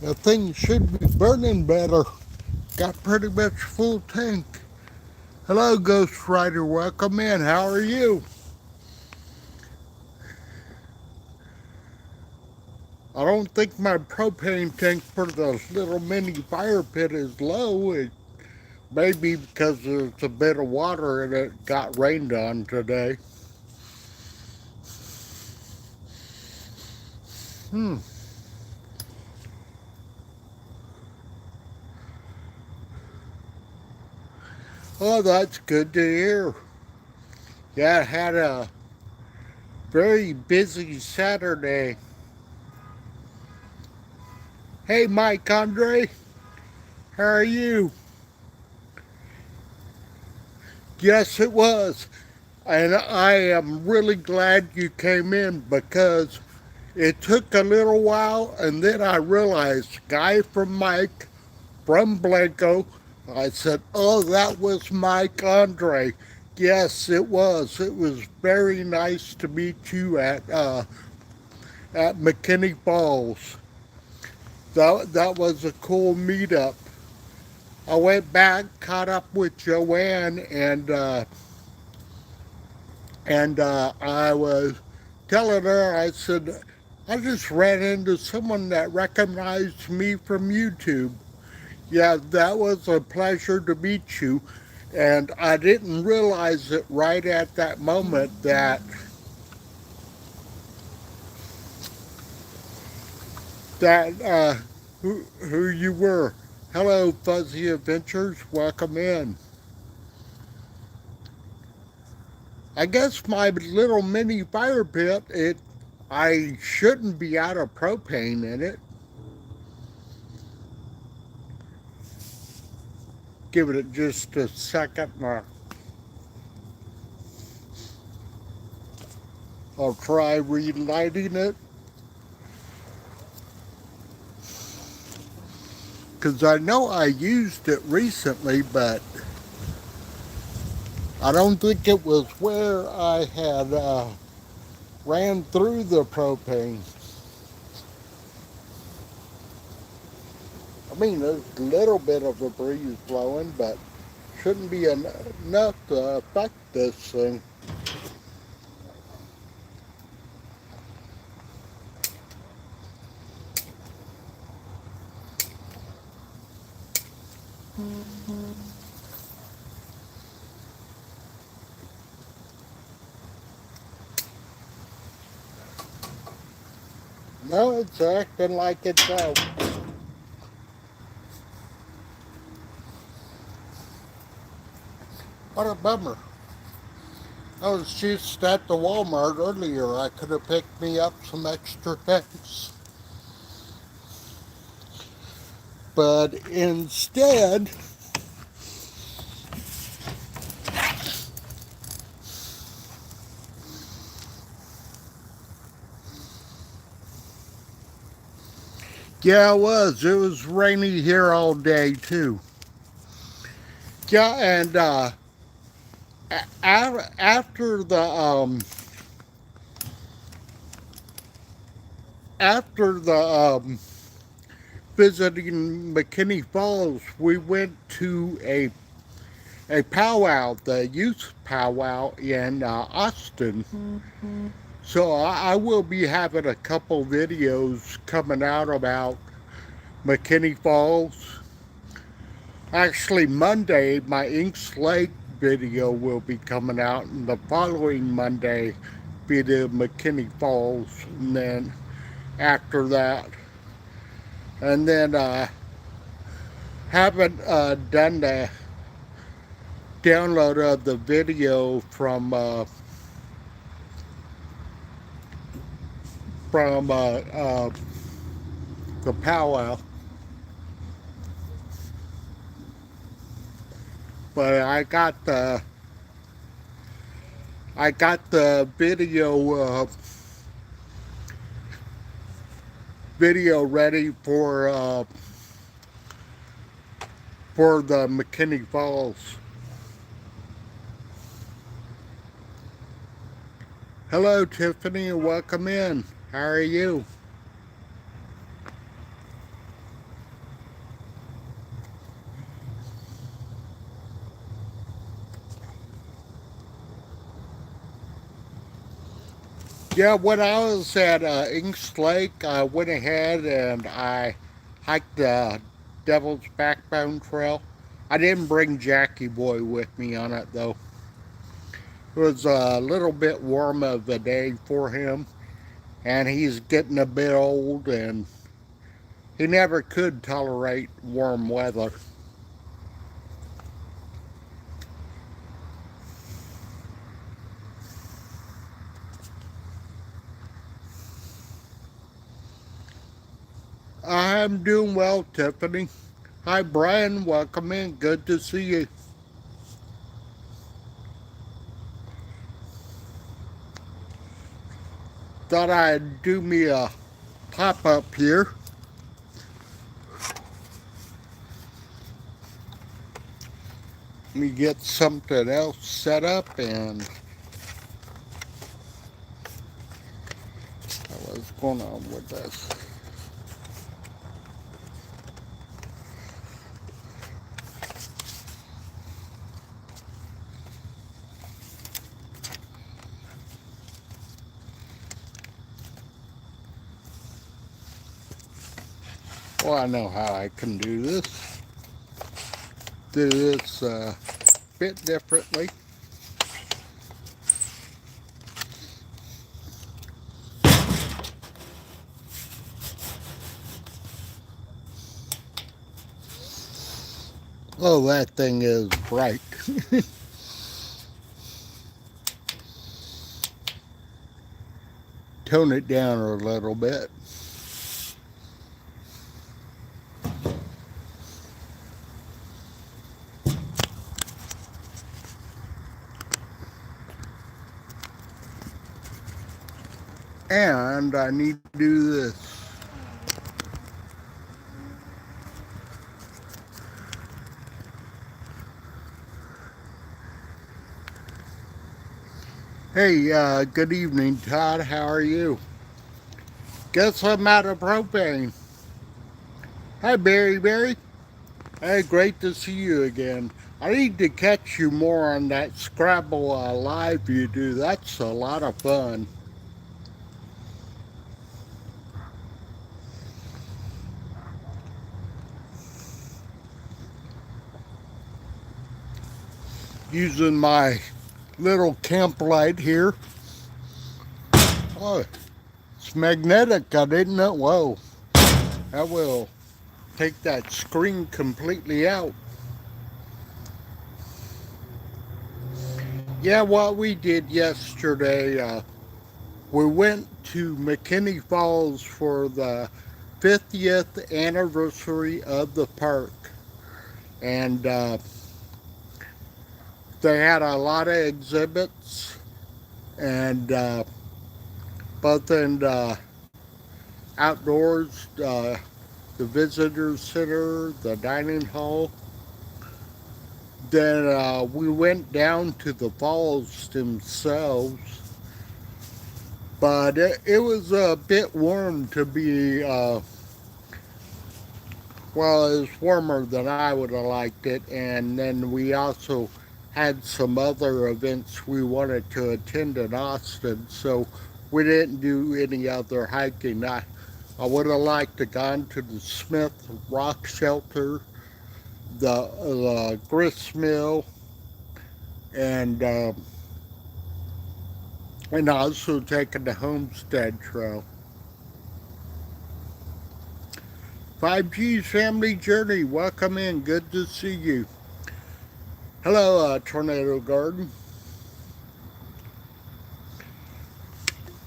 The thing should be burning better. Got pretty much full tank. Hello, Ghost Rider. Welcome in. How are you? I don't think my propane tank for the little mini fire pit is low. It may be because there's a bit of water and it got rained on today. Hmm. Oh, that's good to hear. Yeah, I had a very busy Saturday. Hey, Mike Andre. How are you? Yes, it was. And I am really glad you came in because it took a little while and then I realized Guy from Mike from Blanco. I said, oh, that was Mike Andre. Yes, it was. It was very nice to meet you at McKinney Falls. That was a cool meetup. I went back, caught up with Joanne, and I was telling her, I said, I just ran into someone that recognized me from YouTube. Yeah, that was a pleasure to meet you. And I didn't realize it right at that moment that who you were. Hello, Fuzzy Adventures. Welcome in. I guess my little mini fire pit, I shouldn't be out of propane in it. Give it just a second. I'll try relighting it because I know I used it recently, but I don't think it was where I had ran through the propane. I mean, there's a little bit of a breeze blowing, but shouldn't be enough to affect this thing. No, it's acting like it's out. What a bummer. I was just at the Walmart earlier. I could have picked me up some extra things. But instead, yeah, it was. It was rainy here all day, too. Yeah, and after the visiting McKinney Falls, we went to a powwow, the youth powwow in Austin. So I will be having a couple videos coming out about McKinney Falls. Actually, Monday, my Inks Lake video will be coming out, and the following Monday be the McKinney Falls, and then after that, and then haven't done the download of the video from the powwow, but I got the video ready for the McKinney Falls. Hello, Tiffany, and welcome in. How are you? Yeah, when I was at Inks Lake, I went ahead and I hiked the Devil's Backbone Trail. I didn't bring Jackie Boy with me on it though. It was a little bit warm of a day for him, and he's getting a bit old, and he never could tolerate warm weather. I'm doing well, Tiffany. Hi, Brian. Welcome in. Good to see you. Thought I'd do me a pop up here. Let me get something else set up, and what's going on with this? Well, I know how I can do this. Do this a bit differently. Oh, that thing is bright. Tone it down a little bit. And I need to do this. Hey, good evening, Todd. How are you? Guess I'm out of propane. Hi, Barry Barry. Hey, great to see you again. I need to catch you more on that Scrabble live you do. That's a lot of fun. Using my little camp light here. Oh, it's magnetic. I didn't know. Whoa, that will take that screen completely out. Yeah, what we did yesterday, we went to McKinney Falls for the 50th anniversary of the park. And they had a lot of exhibits, and both in the outdoors, the visitor center, the dining hall. Then we went down to the falls themselves, but it was a bit warm to be, well, it was warmer than I would have liked it. And then we also had some other events we wanted to attend in Austin, so we didn't do any other hiking. I would have liked to gone to the Smith Rock Shelter, the grist mill, and also taken the Homestead Trail. 5G's Family Journey, welcome in. Good to see you. Hello, Tornado Garden.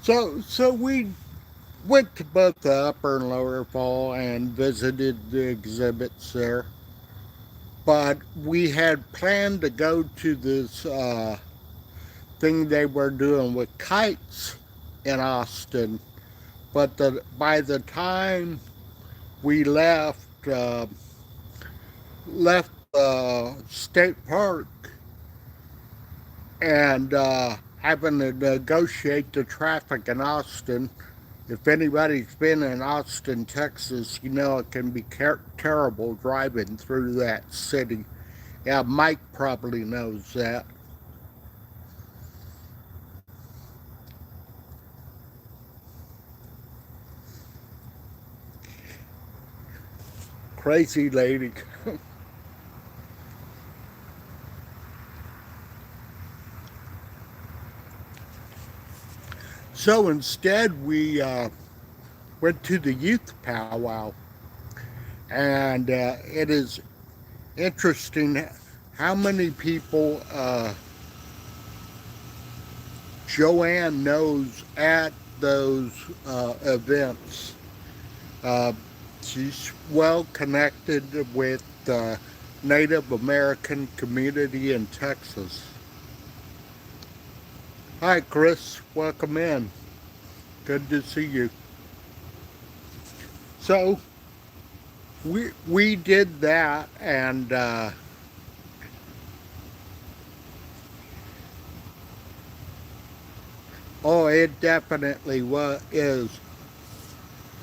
So we went to both the Upper and Lower Fall and visited the exhibits there. But we had planned to go to this thing they were doing with kites in Austin. But by the time we left state park, and having to negotiate the traffic in Austin. If anybody's been in Austin, Texas, you know it can be terrible driving through that city. Yeah, Mike probably knows that. crazy lady. So instead, we went to the youth powwow, and it is interesting how many people Joanne knows at those events. Uh, she's well connected with the Native American community in Texas. Hi, Chris. Welcome in. Good to see you. So we did that, and oh, it definitely is.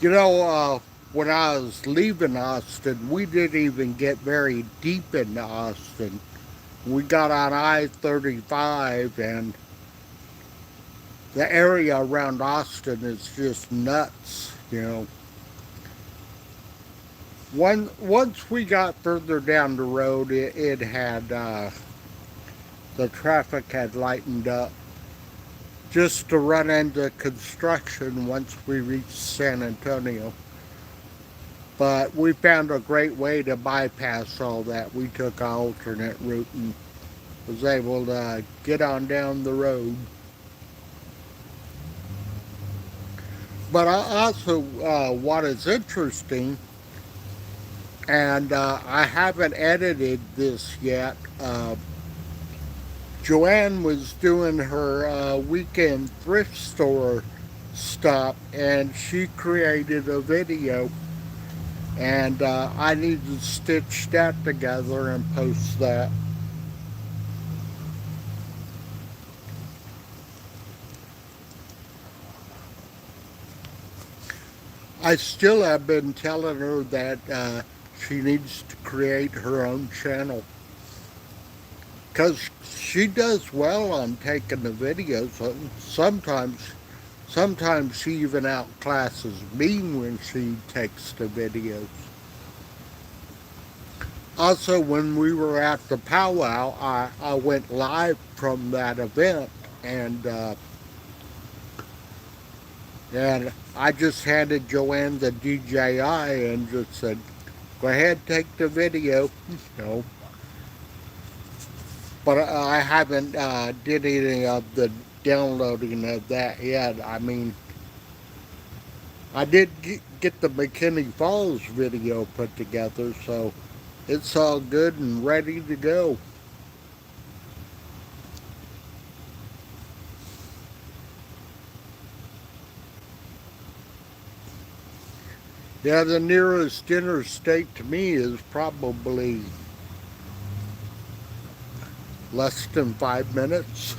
You know, when I was leaving Austin, we didn't even get very deep into Austin. We got on I-35, and the area around Austin is just nuts, you know. Once we got further down the road, it had, the traffic had lightened up just to run into construction once we reached San Antonio. But we found a great way to bypass all that. We took an alternate route and was able to get on down the road. But also, what is interesting, and I haven't edited this yet, Joanne was doing her weekend thrift store stop, and she created a video, and I need to stitch that together and post that. I still have been telling her that she needs to create her own channel, because she does well on taking the videos. Sometimes she even outclasses me when she takes the videos. Also, when we were at the powwow, I went live from that event, and I just handed Joanne the DJI and just said, "Go ahead, take the video." You know, but I haven't did any of the downloading of that yet. I mean, I did get the McKinney Falls video put together, so it's all good and ready to go. Yeah, the nearest interstate to me is probably less than 5 minutes.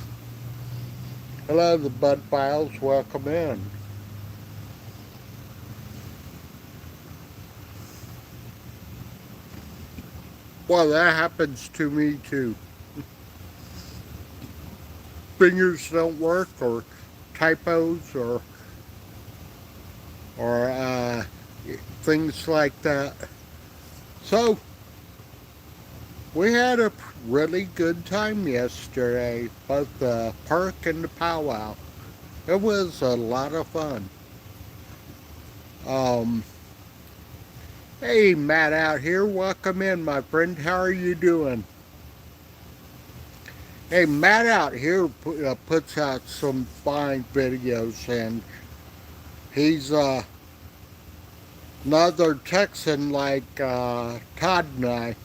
Hello, the Bud Files. Welcome in. Well, that happens to me too. Fingers don't work, or typos, or things like that. So we had a really good time yesterday, both the park and the powwow. It was a lot of fun. Um, hey, Matt out here. Welcome in, my friend. How are you doing? Hey, Matt out here puts out some fine videos, and he's another Texan like Todd and I.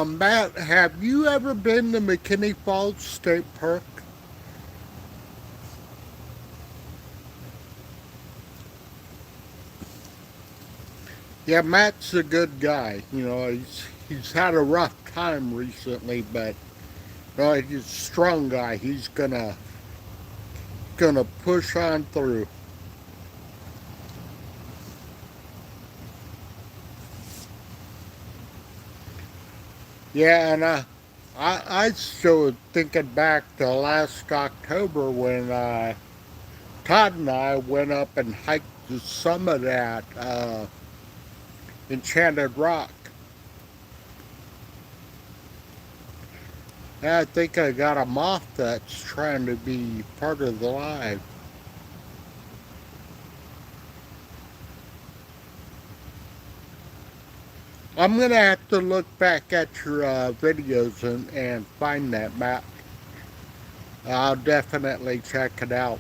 Matt, have you ever been to McKinney Falls State Park? Yeah, Matt's a good guy. You know, he's had a rough time recently, but you know, he's a strong guy. He's gonna push on through. Yeah, and I still thinking back to last October when Todd and I went up and hiked the summit at Enchanted Rock. And I think I got a moth that's trying to be part of the live. I'm gonna have to look back at your videos and find that map. I'll definitely check it out.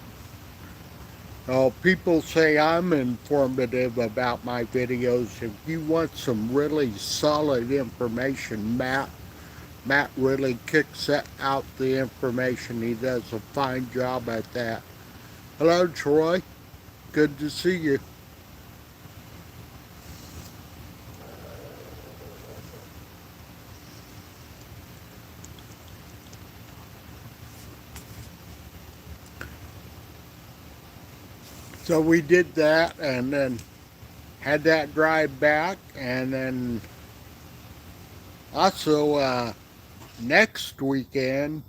Oh, people say I'm informative about my videos. If you want some really solid information, Matt really kicks out the information. He does a fine job at that. Hello, Troy. Good to see you. So we did that and then had that drive back, and then also next weekend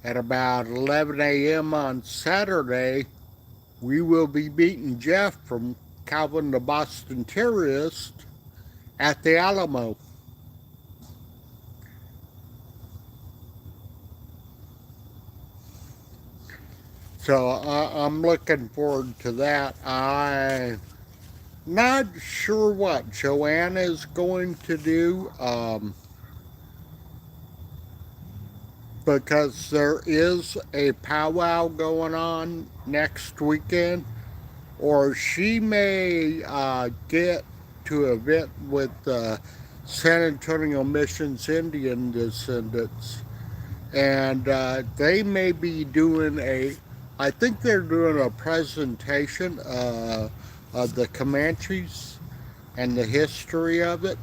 at about 11 a.m. on Saturday, we will be meeting Jeff from Calvin the Boston Terrierist at the Alamo. So I'm looking forward to that. I'm not sure what Joanna is going to do because there is a powwow going on next weekend, or she may get to a event with San Antonio Missions Indian descendants, and they may be doing I think they're doing a presentation of the Comanches and the history of it.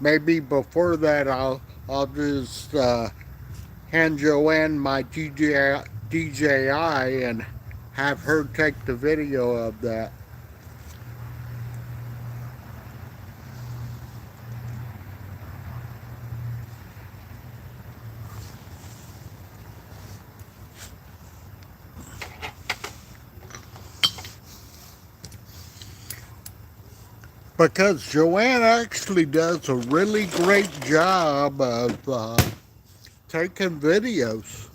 Maybe before that, I'll just hand Joanne my DJI and have her take the video of that. Because Joanne actually does a really great job of taking videos.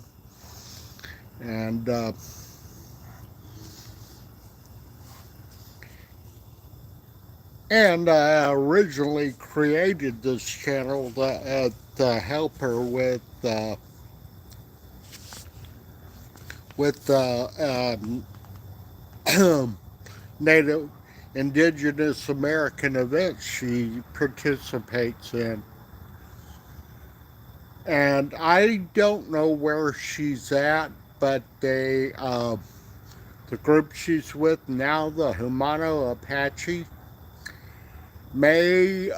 And I originally created this channel to help her with Native Indigenous American events she participates in. And I don't know where she's at, but the group she's with now, the Humano Apache, may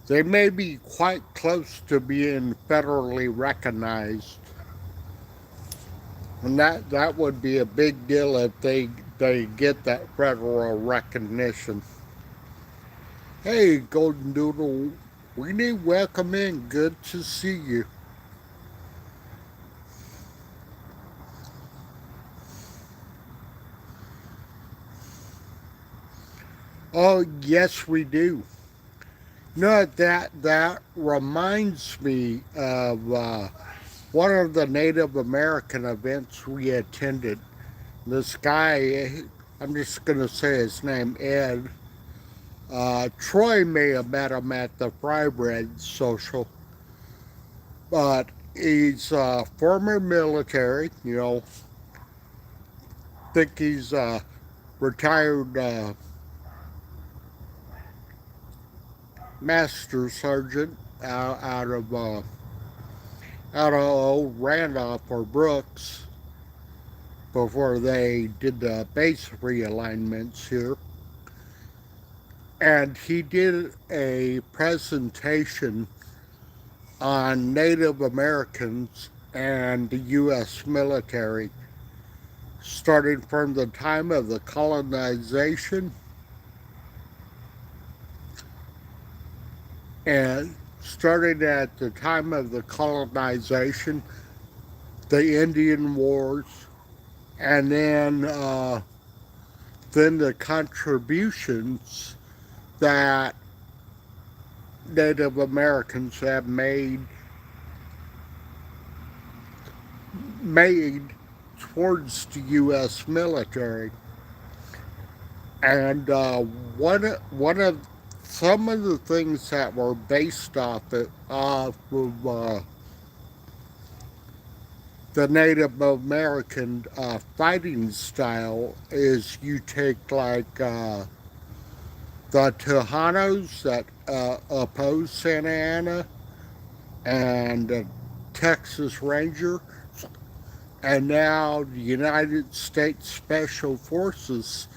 they may be quite close to being federally recognized, and that would be a big deal if they get that federal recognition. Hey, Golden Doodle, Weenie, welcome in. Good to see you. Oh, yes, we do. No, that reminds me of one of the Native American events we attended. This guy, I'm just going to say his name, Ed. Troy may have met him at the Fry Bread Social, but he's former military. Think he's retired master sergeant out of old Randolph or Brooks before they did the base realignments here. And he did a presentation on Native Americans and the U.S. military, starting from the time of the colonization And starting at the time of the colonization, the Indian Wars, and then the contributions that Native Americans have made towards the U.S. military. And one of some of the things that were based off of the Native American fighting style is you take like the Tejanos that opposed Santa Anna and the Texas Ranger, and now the United States Special Forces.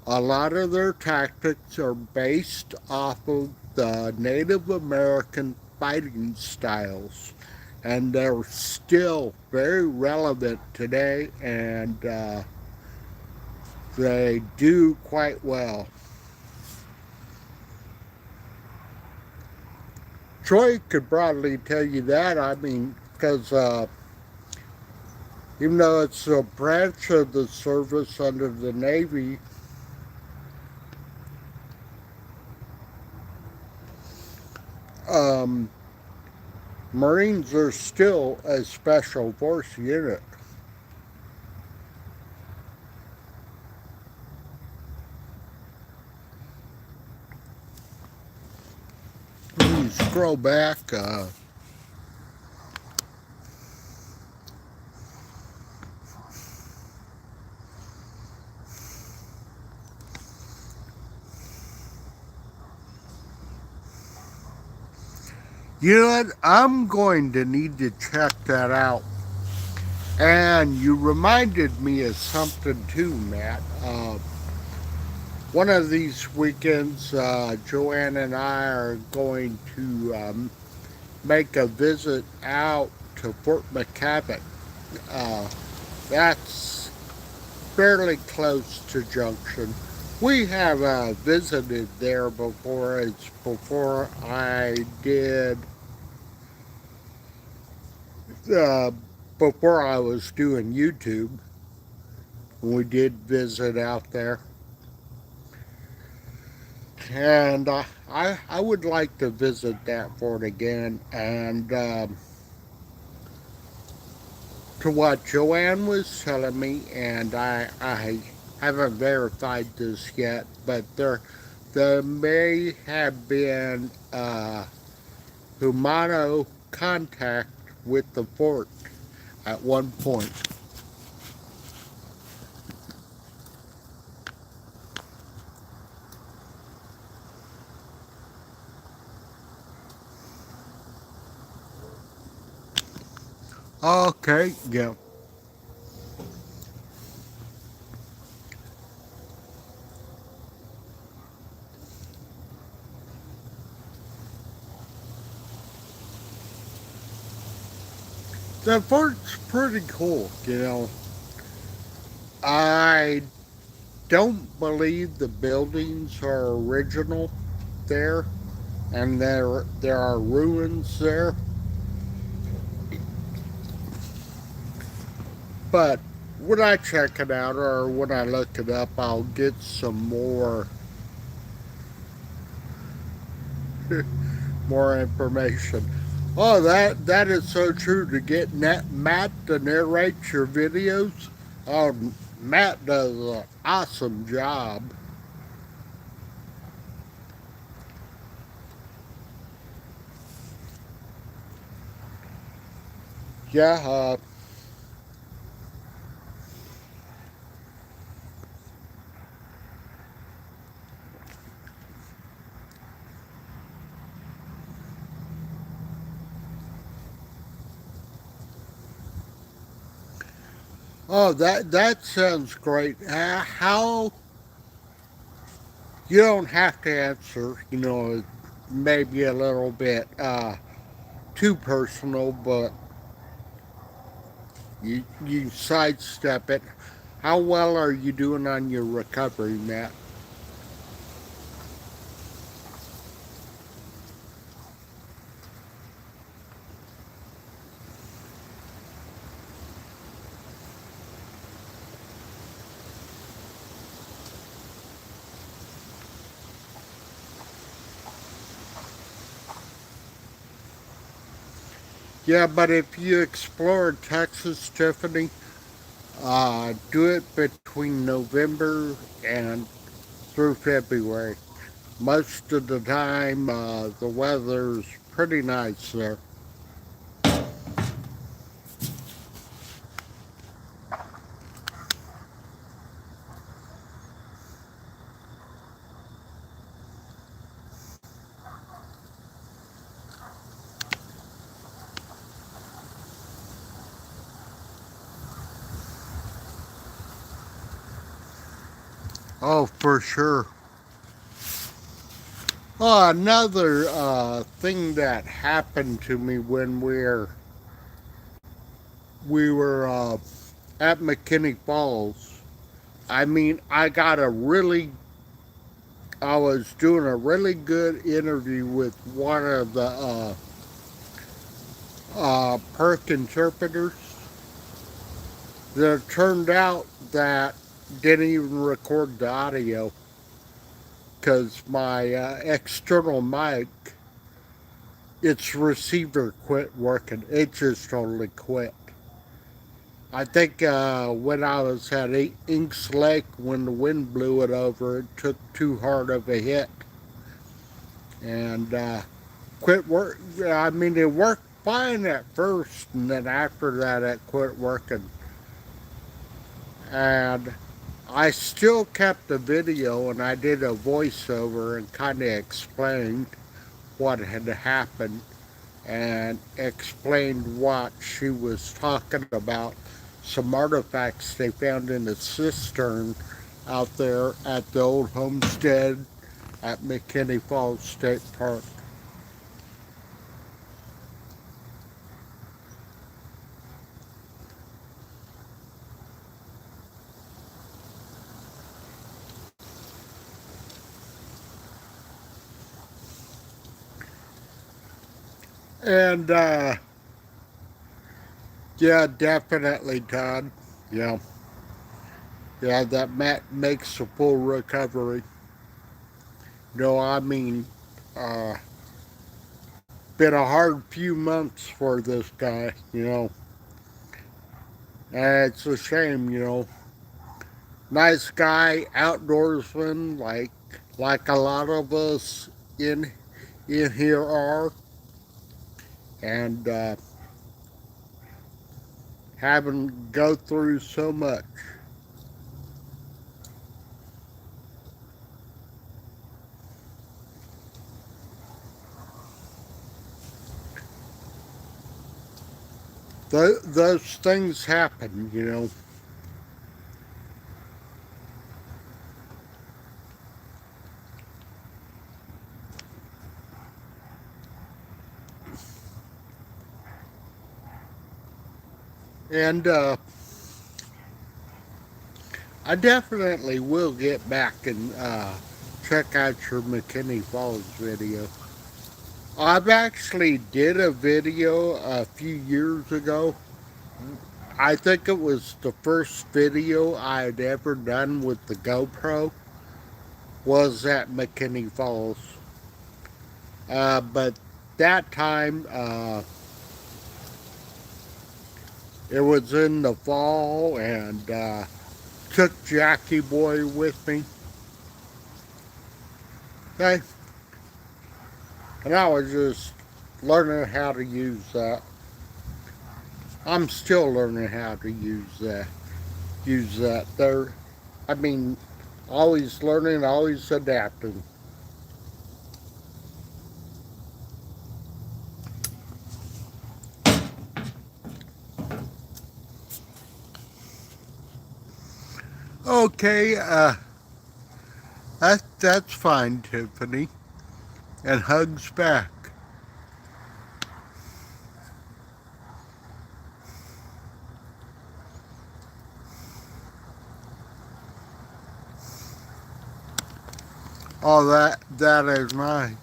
A lot of their tactics are based off of the Native American fighting styles, and they're still very relevant today, and they do quite well. Troy could probably tell you that. I mean, because even though it's a branch of the service under the Navy, um, Marines are still a special force unit. When you scroll back, you know what? I'm going to need to check that out. And you reminded me of something too, Matt. One of these weekends, Joanne and I are going to make a visit out to Fort McKavett. Uh, that's fairly close to Junction. We have visited there before. It's before I did, uh, before I was doing YouTube. We did visit out there. And I would like to visit that fort again. And to what Joanne was telling me, and I haven't verified this yet, but there may have been Humano contact with the fort at one point. Okay, yeah. The fort's pretty cool, you know. I don't believe the buildings are original there, and there are ruins there. But when I check it out or when I look it up, I'll get some more information. Oh, that is so true. To get Matt to narrate your videos, oh, Matt does an awesome job. Yeah, oh, that sounds great. How you don't have to answer, you know, maybe a little bit too personal, but you sidestep it. How well are you doing on your recovery, Matt? Yeah, but if you explore Texas, Tiffany, do it between November and through February. Most of the time, the weather's pretty nice there. Oh, for sure. Oh, another thing that happened to me when we were at McKinney Falls. I mean, I was doing a really good interview with one of the perk interpreters. That turned out that didn't even record the audio because my external mic, its receiver quit working. It just totally quit. I think when I was at Inks Lake, when the wind blew it over, it took too hard of a hit and quit work. I mean, it worked fine at first, and then after that, it quit working. And I still kept the video, and I did a voiceover and kind of explained what had happened and explained what she was talking about. Some artifacts they found in a cistern out there at the old homestead at McKinney Falls State Park. And yeah, definitely, Todd. Yeah, yeah, that makes a full recovery. No, I mean, uh, been a hard few months for this guy, you know. And it's a shame, you know. Nice guy, outdoorsman, like a lot of us in in here are, and having go through so much. Those things happen, you know. And I definitely will get back and check out your McKinney Falls video. I've actually did a video a few years ago. I think it was the first video I had ever done with the GoPro was at McKinney Falls. But that time, it was in the fall and took Jackie Boy with me. Okay, and I was just learning how to use that. I'm still learning how to use that. Use that there. I mean, always learning, always adapting. Okay, that's fine, Tiffany. And hugs back. Oh, that is nice.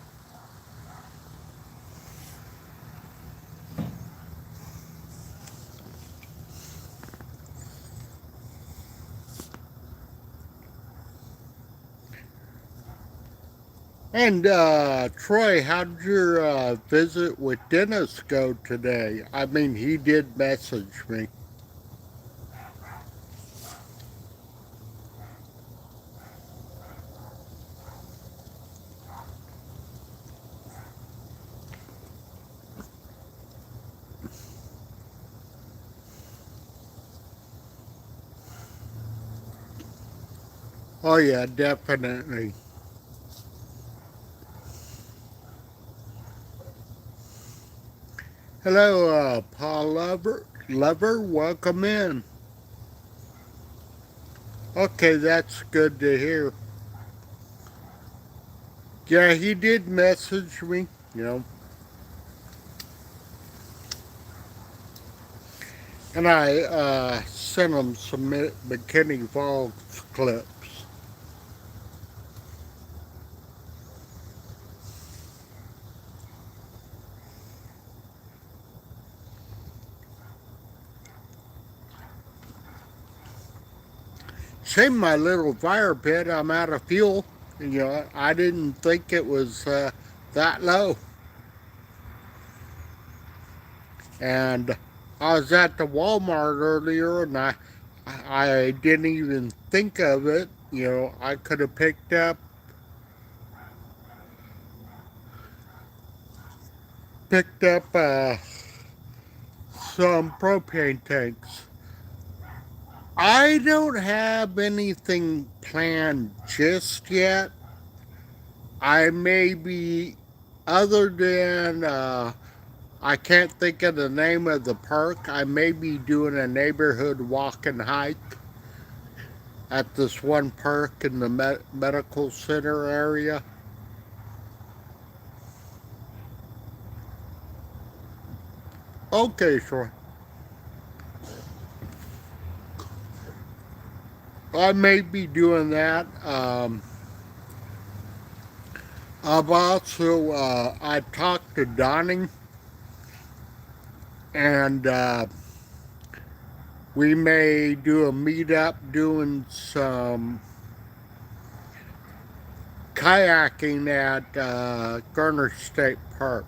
And Troy, how did your visit with Dennis go today? I mean, he did message me. Oh yeah, definitely. Hello, Paul Lover. Lover, welcome in. Okay, that's good to hear. Yeah, he did message me, you know, and I sent him some McKinney Falls clips. Same my little fire pit. I'm out of fuel. You know, I didn't think it was that low. And I was at the Walmart earlier, and I didn't even think of it. You know, I could have picked up some propane tanks. I don't have anything planned just yet. I may be, other than I can't think of the name of the park. I may be doing a neighborhood walk and hike at this one park in the medical center area. Okay, sure. I may be doing that. I've also I talked to Donnie, and we may do a meetup doing some kayaking at Garner State Park.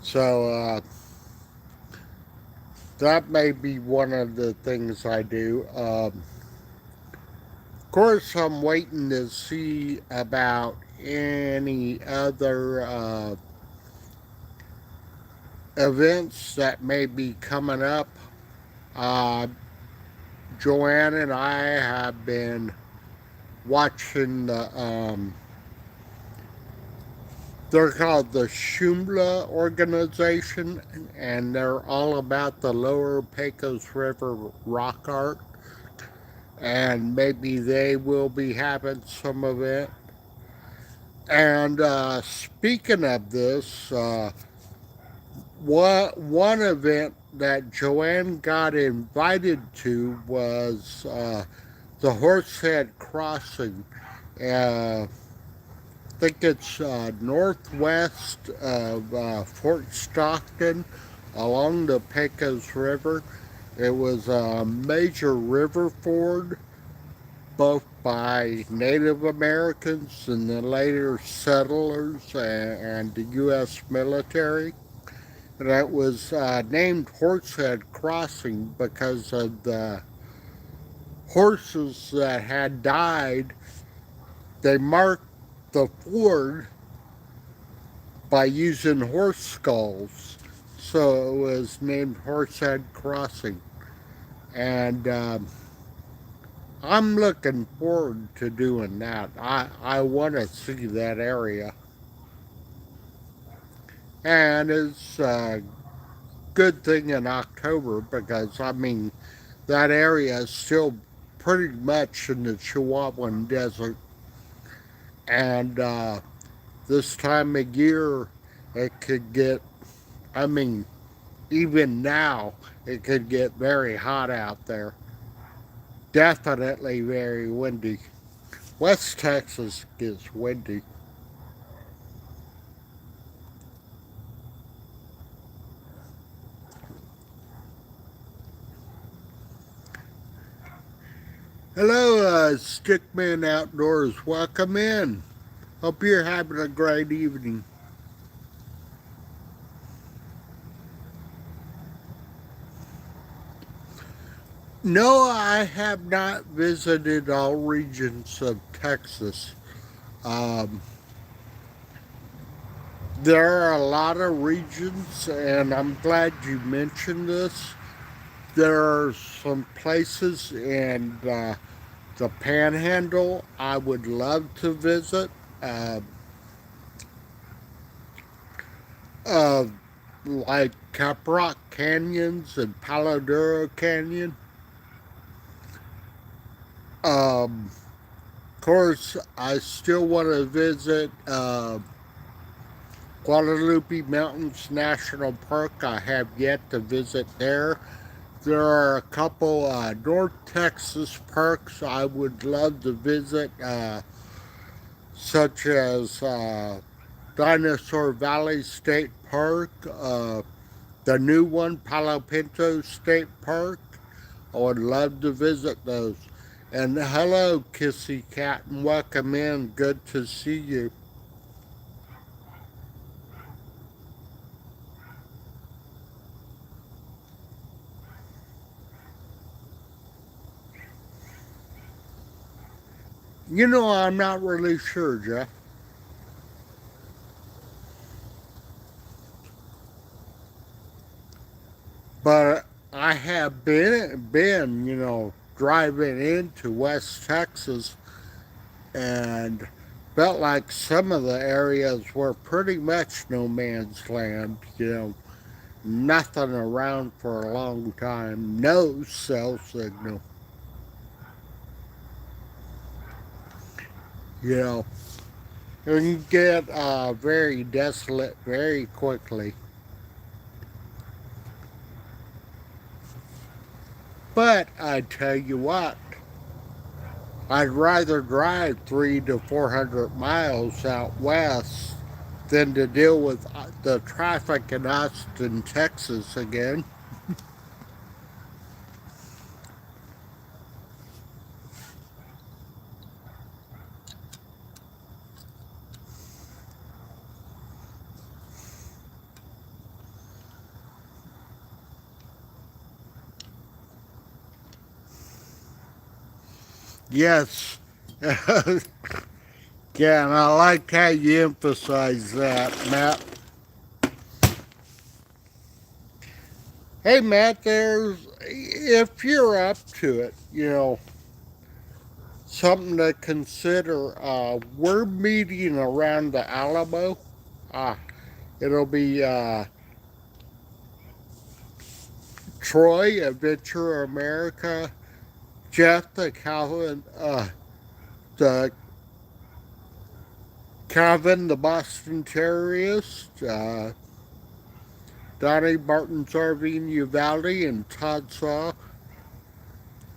So that may be one of the things I do. Of course, I'm waiting to see about any other events that may be coming up. Uh, Joanne and I have been watching they're called the Shumla organization, and they're all about the lower Pecos River rock art. And maybe they will be having some event. And speaking of this, one event that Joanne got invited to was the Horsehead Crossing. I think it's northwest of Fort Stockton along the Pecos River. It was a major river ford, both by Native Americans and the later settlers and the U.S. military. That was named Horsehead Crossing because of the horses that had died. They marked the ford by using horse skulls, so it was named Horsehead Crossing. And I'm looking forward to doing that. I want to see that area. And it's a good thing in October because, I mean, that area is still pretty much in the Chihuahuan Desert. And this time of year, it could get, I mean, even now, it could get very hot out there. Definitely very windy. West Texas gets windy. Hello, Stickman Outdoors. Welcome in. Hope you're having a great evening. No, I have not visited all regions of Texas. Um, there are a lot of regions, and I'm glad you mentioned this. There are some places in the Panhandle I would love to visit. Uh, uh, like Caprock Canyons and Palo Duro Canyon. Of course, I still want to visit Guadalupe Mountains National Park. I have yet to visit there. There are a couple North Texas parks I would love to visit, such as Dinosaur Valley State Park, the new one, Palo Pinto State Park. I would love to visit those. And hello, Kissy Cat, and welcome in. Good to see you. You know, I'm not really sure, Jeff, but I have been, driving into West Texas and felt like some of the areas were pretty much no man's land, nothing around for a long time, no cell signal, you know. It can get very desolate very quickly. But I tell you what, I'd rather drive 300 to 400 miles out west than to deal with the traffic in Austin, Texas again. Yes. Yeah, and I like how you emphasize that, Matt. Hey, Matt, if you're up to it, something to consider. We're meeting around the Alamo. Uh, it'll be Troy, Adventure America, Jeff, the Calvin, the Boston Terrorist, Donnie Martin's RV in Uvalde, and Todd Saw.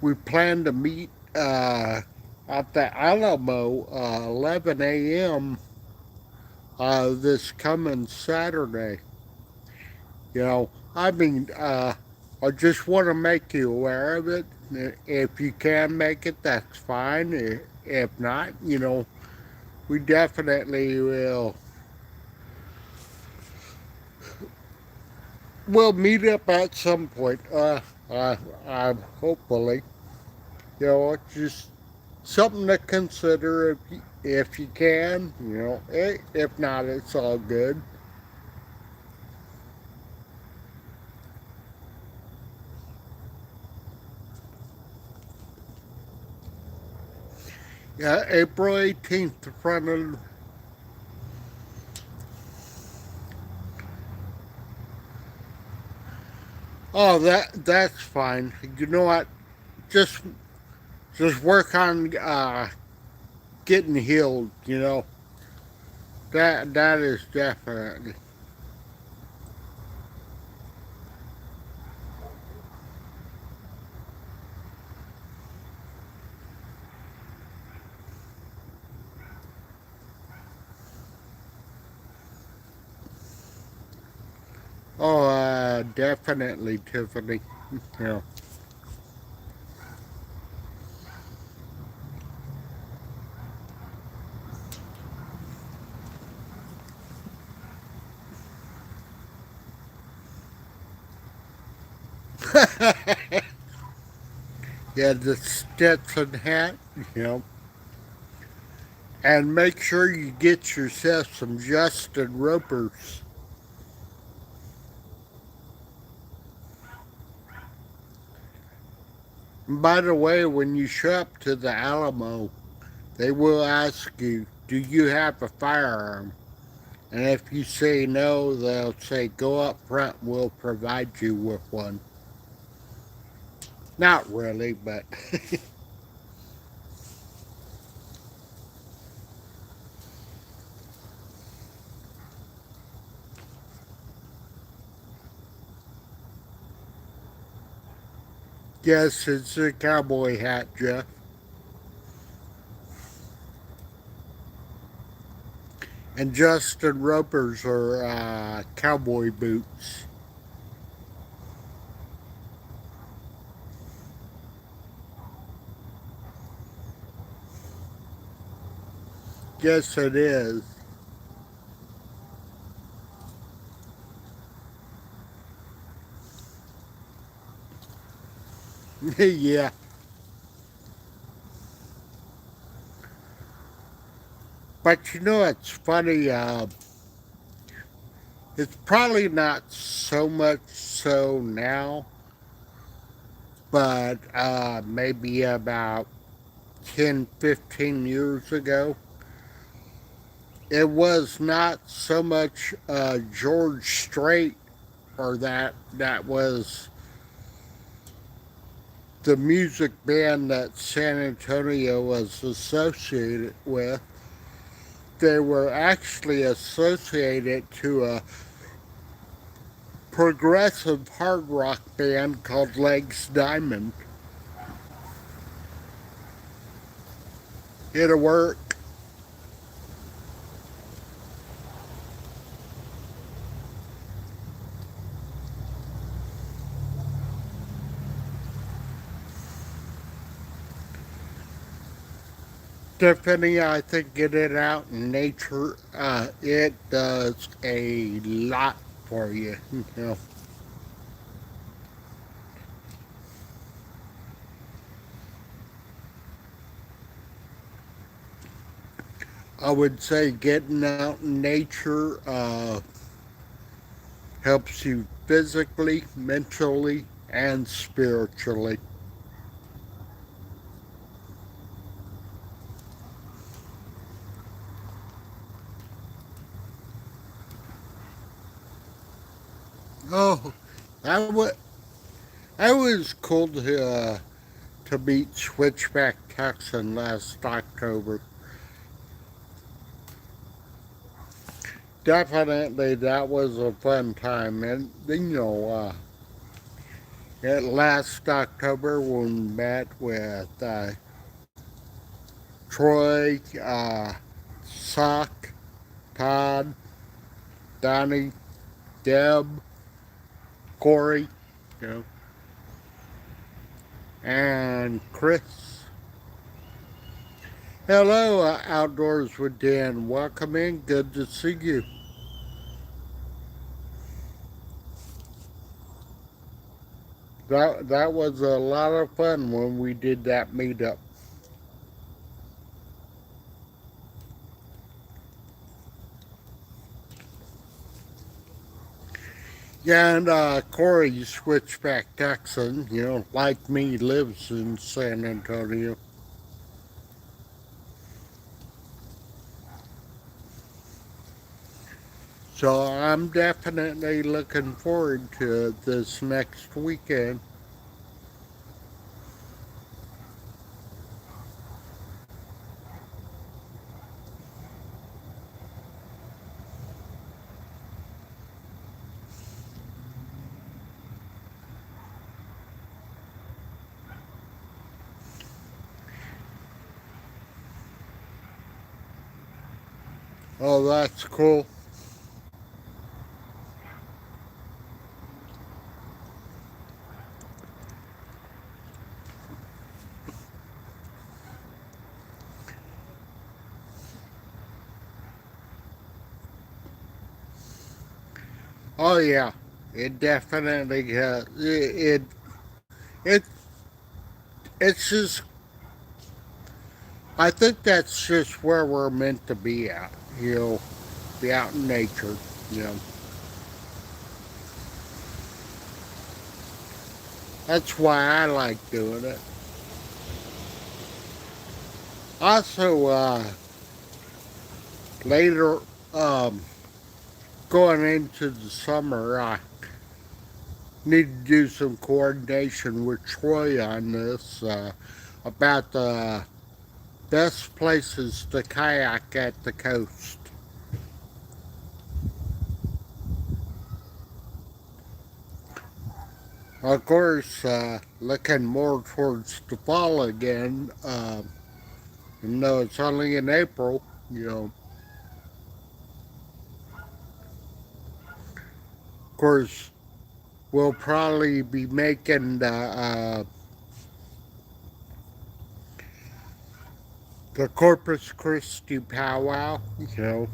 We plan to meet at the Alamo 11 a.m. This coming Saturday. I mean, I just want to make you aware of it. If you can make it, that's fine. If not, we definitely will meet up at some point. Hopefully, it's just something to consider if you can. If not, it's all good. Yeah, April 18th, in front of. Oh, that's fine. You know what? Just just work on getting healed. That is definitely. Oh, definitely, Tiffany. Yeah. Yeah, the Stetson hat, you know. And make sure you get yourself some Justin Ropers. And by the way, when you show up to the Alamo, they will ask you, do you have a firearm? And if you say no, they'll say, go up front, we'll provide you with one. Not really, but yes, it's a cowboy hat, Jeff. And Justin Ropers are cowboy boots. Yes, it is. Yeah. But you know, it's funny. It's probably not so much so now, but maybe about 10, 15 years ago, it was not so much George Strait or that was the music band that San Antonio was associated with. They were actually associated to a progressive hard rock band called Legs Diamond. It'll work. Tiffany, I think get it out in nature, it does a lot for you. You know, I would say getting out in nature helps you physically, mentally, and spiritually. Oh, I would. I was cool to meet Switchback Texan last October. Definitely, that was a fun time, and last October when we met with Troy, Sock, Todd, Donnie, Deb, Corey, you know, and Chris. Hello, Outdoors with Dan. Welcome in. Good to see you. That was a lot of fun when we did that meetup. Yeah, and Corey Switchback Texan, like me, lives in San Antonio. So I'm definitely looking forward to this next weekend. Oh, that's cool. Oh, yeah. It definitely, it it it's just I think that's just where we're meant to be at, you know, be out in nature, you know. That's why I like doing it. Also, later, um, going into the summer, I need to do some coordination with Troy on this about the best places to kayak at the coast. Of course, looking more towards the fall again, even though it's only in April, you know. Of course, we'll probably be making the Corpus Christi powwow, you know.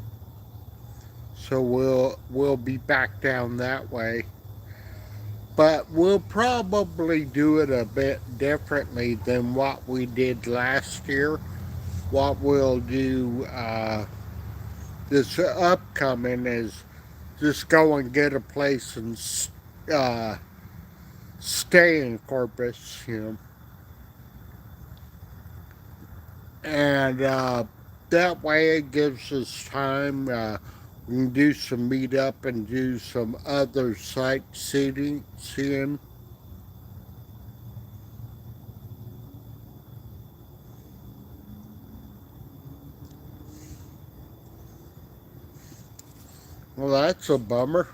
So we'll be back down that way. But we'll probably do it a bit differently than what we did last year. What we'll do this upcoming is just go and get a place and uh, stay in Corpus, you know, and that way it gives us time. We can do some meetup and do some other sightseeing. Seeing. Well, that's a bummer.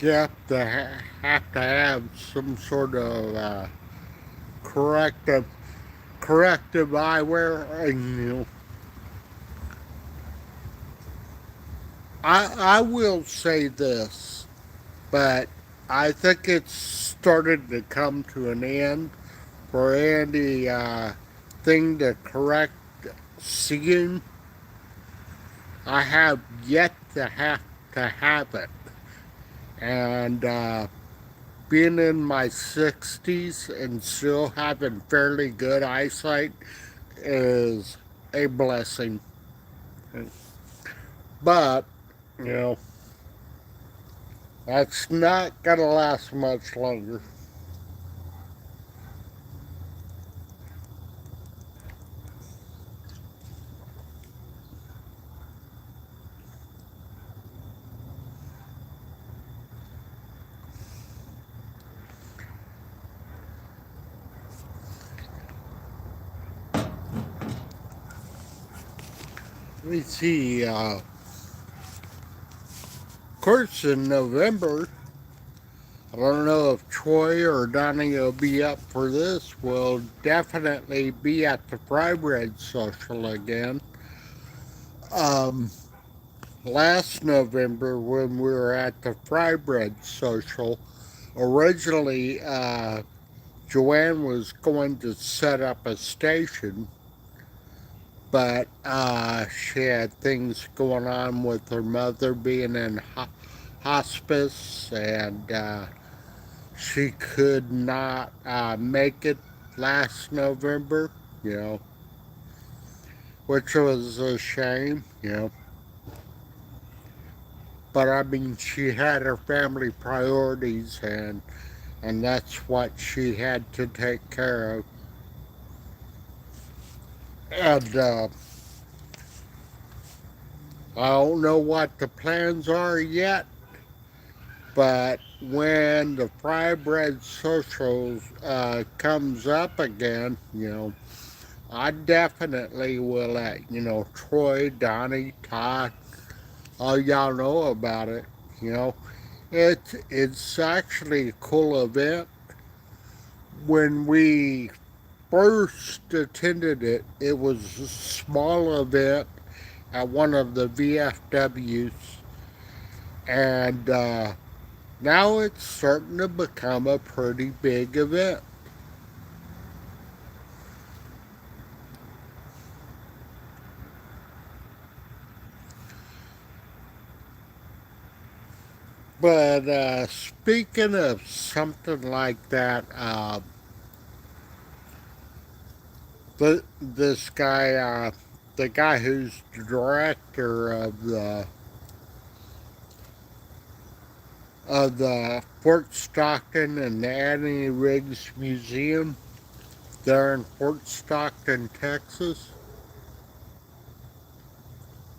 You have to have some sort of corrective eyewear. And, you know, I will say this, but I think it's started to come to an end for any thing to correct seeing. I have yet to have it, and being in my 60s and still having fairly good eyesight is a blessing. But, you know, that's not going to last much longer. Let me see. Of course, in November, I don't know if Troy or Donnie will be up for this. We'll definitely be at the Fry Bread Social again. Um, Last November, when we were at the Fry Bread Social, originally Joanne was going to set up a station, but she had things going on with her mother being in hospice, and she could not make it last November, you know, which was a shame, you know. But I mean, she had her family priorities, and that's what she had to take care of. And I don't know what the plans are yet, but when the Fry Bread Socials comes up again, you know, I definitely will let, you know, Troy, Donnie, Todd, all y'all know about it. You know, it's actually a cool event. When we first attended it, it was a small event at one of the VFWs, and now it's starting to become a pretty big event. But speaking of something like that, this guy, the guy who's the director of the Fort Stockton and Annie Riggs Museum there in Fort Stockton, Texas.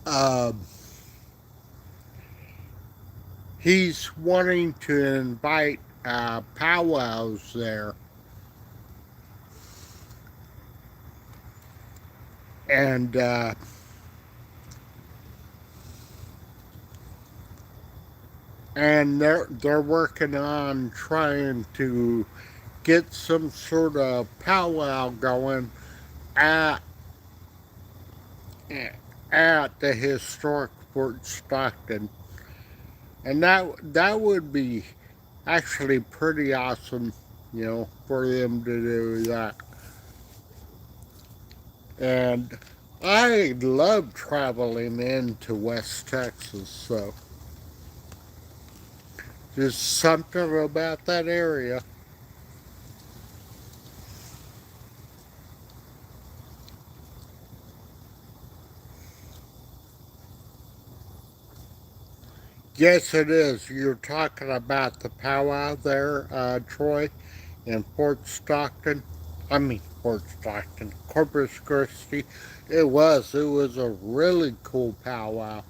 Um, he's wanting to invite powwows there, and they're working on trying to get some sort of powwow going at at the historic Fort Stockton, and that would be actually pretty awesome, for them to do that. And I love traveling into West Texas, so just something about that area. Yes, it is. You're talking about the powwow there, Troy, in Fort Stockton. I mean, Fort Stockton, Corpus Christi. It was a really cool powwow.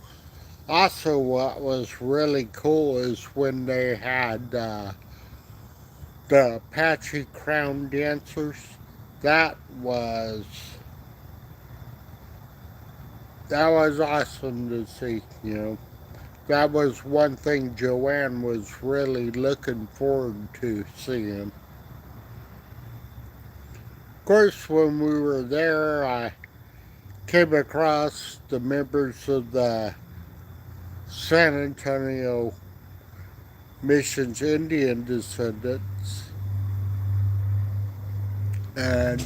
Also, what was really cool is when they had the Apache Crown Dancers. That was that was awesome to see. That was one thing Joanne was really looking forward to seeing. Of course, when we were there, I came across the members of the San Antonio Missions Indian descendants, and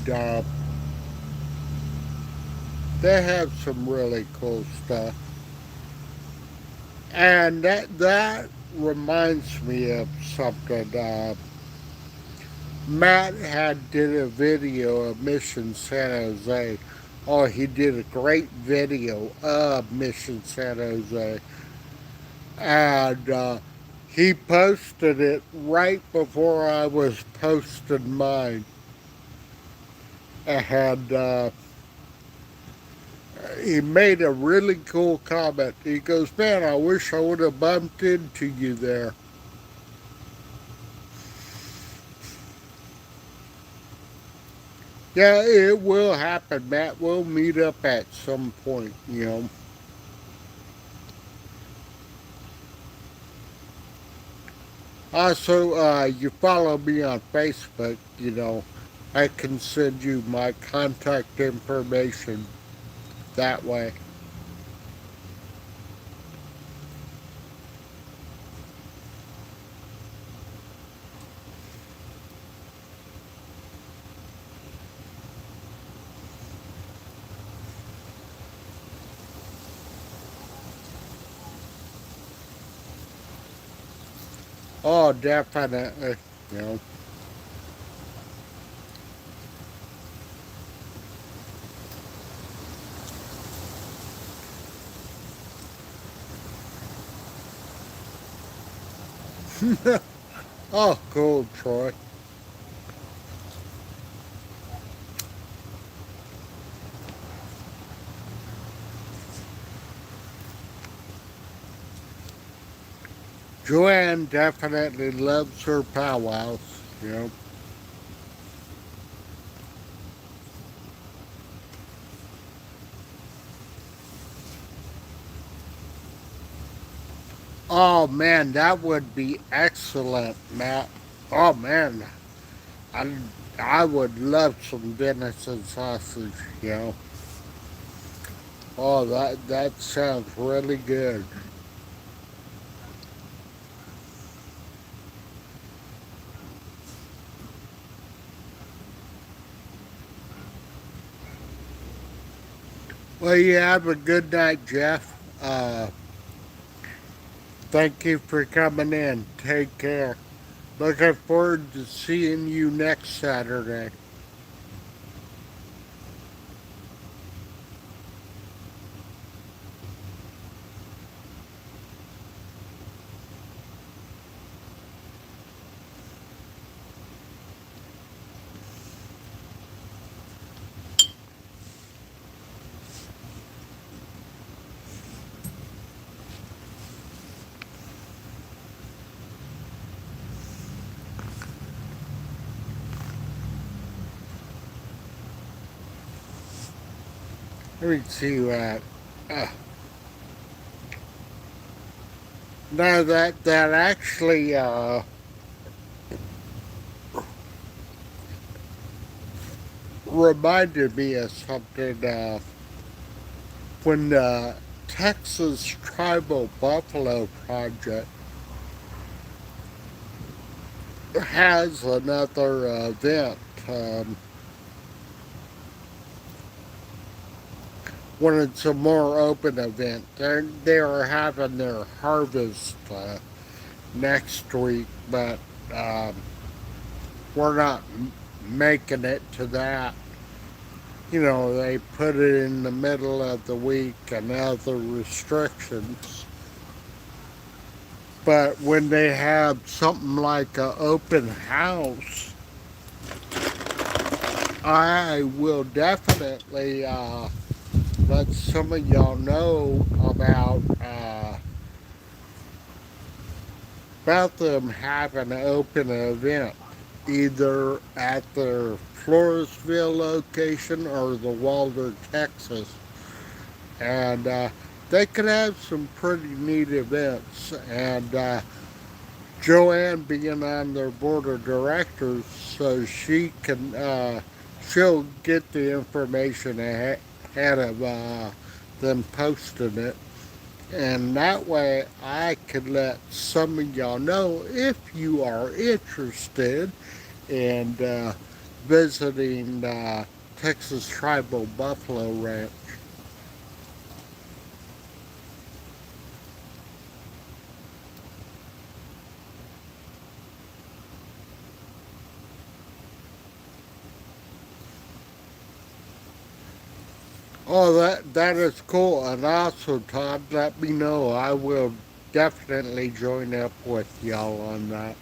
they have some really cool stuff. And that reminds me of something. Matt had did a video of Mission San Jose. Oh, he did a great video of Mission San Jose, and he posted it right before I was posting mine. And he made a really cool comment. He goes, "Man, I wish I would have bumped into you there." Yeah, it will happen, Matt. We'll meet up at some point. Also, you follow me on Facebook. I can send you my contact information that way. Oh, definitely. You know. Oh, cool, Troy. Joanne definitely loves her powwows. Oh man, that would be excellent, Matt. Oh man, I I would love some venison sausage. Oh, that sounds really good. Well, you have a good night, Jeff. Thank you for coming in. Take care. Looking forward to seeing you next Saturday. Let me see what. Uh, no, that actually reminded me of something. When the Texas Tribal Buffalo Project has another event. When it's a more open event, they're having their harvest next week, but um, we're not making it to that. You know, they put it in the middle of the week and other restrictions. But when they have something like an open house, I will definitely let some of y'all know about them having an open event, either at their Floresville location or the Walder, Texas. And they could have some pretty neat events. And Joanne being on their board of directors, so she'll get the information ahead of them posting it. And that way I could let some of y'all know if you are interested in visiting Texas Tribal Buffalo Ranch. Oh, that is cool. And also, Todd, let me know. I will definitely join up with y'all on that.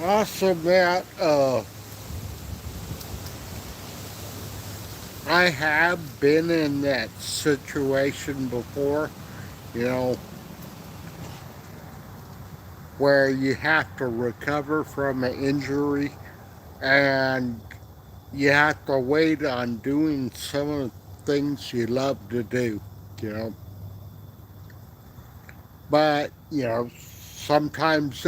Awesome, Matt. I have been in that situation before, you know, where you have to recover from an injury and you have to wait on doing some of the things you love to do, you know. But, you know, sometimes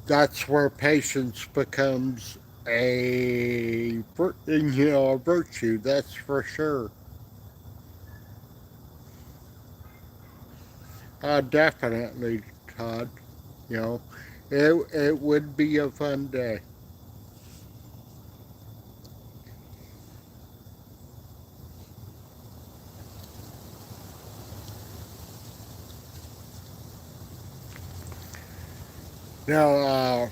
that's where patience becomes a virtue, that's for sure. Definitely, Todd. You know, it would be a fun day. Now,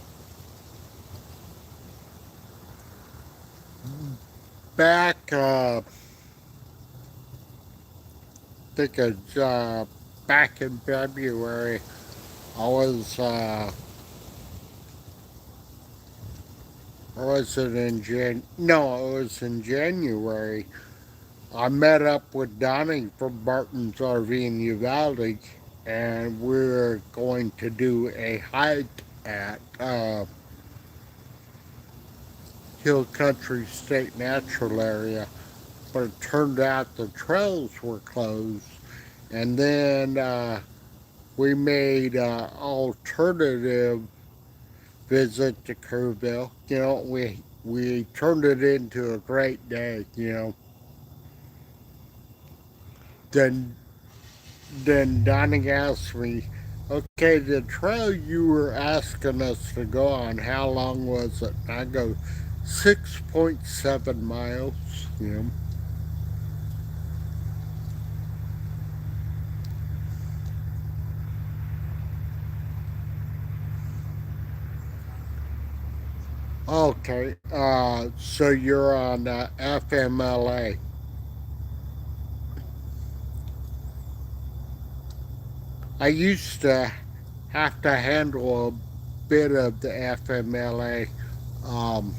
back, think it's back in February. I was, or was it in No, it was in January. I met up with Donnie from Barton's RV in Uvalde, and we're going to do a hike at Hill Country State Natural Area. But it turned out the trails were closed. And then we made an alternative visit to Kerrville. You know, we we turned it into a great day, you know. Then then Donnie asked me, okay, the trail you were asking us to go on, how long was it? And I go, 6.7 miles, you know. Okay, so you're on FMLA. I used to have to handle a bit of the FMLA. Um,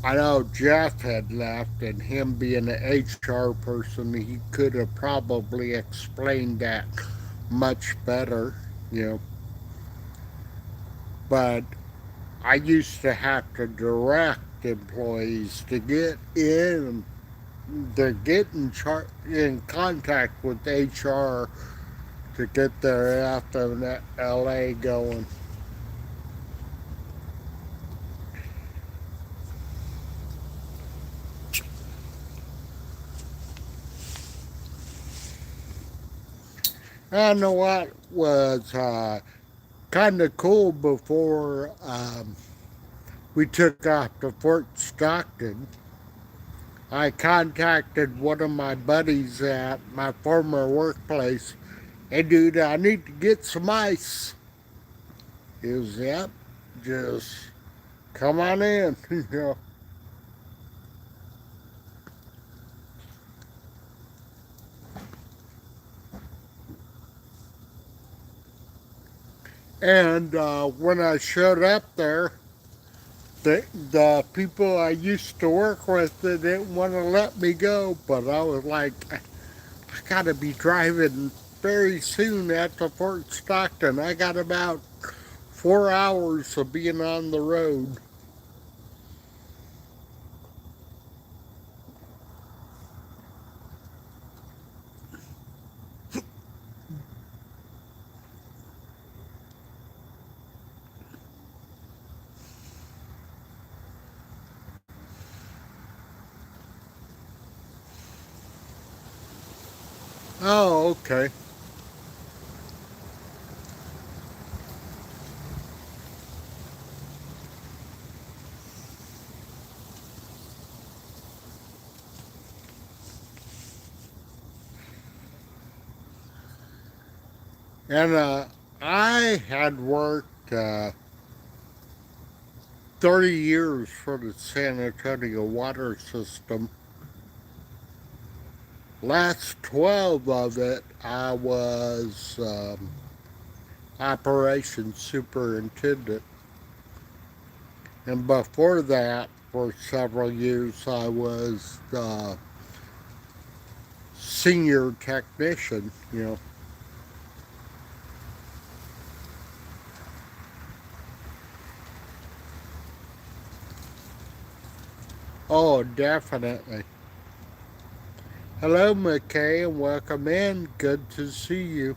I know Jeff had left, and him being an HR person, he could have probably explained that much better, you know. But I used to have to direct employees to get in, to get in contact with HR to get their FMLA going. I know what was kind of cool before we took off to Fort Stockton. I contacted one of my buddies at my former workplace. Hey, dude, I need to get some ice. He was, yep, just come on in. You know. And when I showed up there, the people I used to work with, they didn't want to let me go. But I was like, I gotta be driving very soon at the Fort Stockton. I got about 4 hours of being on the road. Oh, okay. And I had worked 30 years for the San Antonio water system. Last 12 of it, I was operations superintendent. And before that, for several years, I was senior technician, you know. Oh, definitely. Hello, McKay, and welcome in. Good to see you.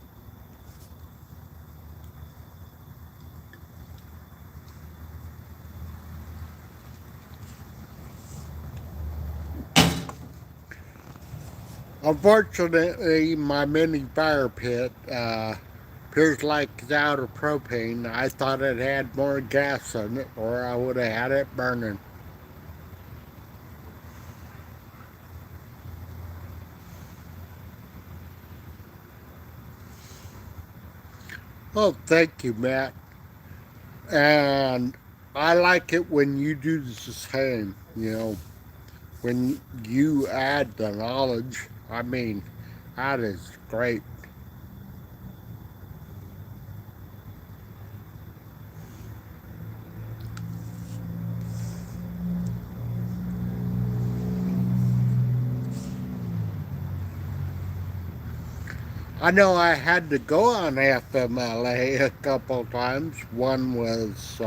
Unfortunately, my mini fire pit appears like it's out of propane. I thought it had more gas in it, or I would have had it burning. Oh, thank you, Matt. And I like it when you do the same, you know, when you add the knowledge. I mean, that is great. I know I had to go on FMLA a couple times. One was,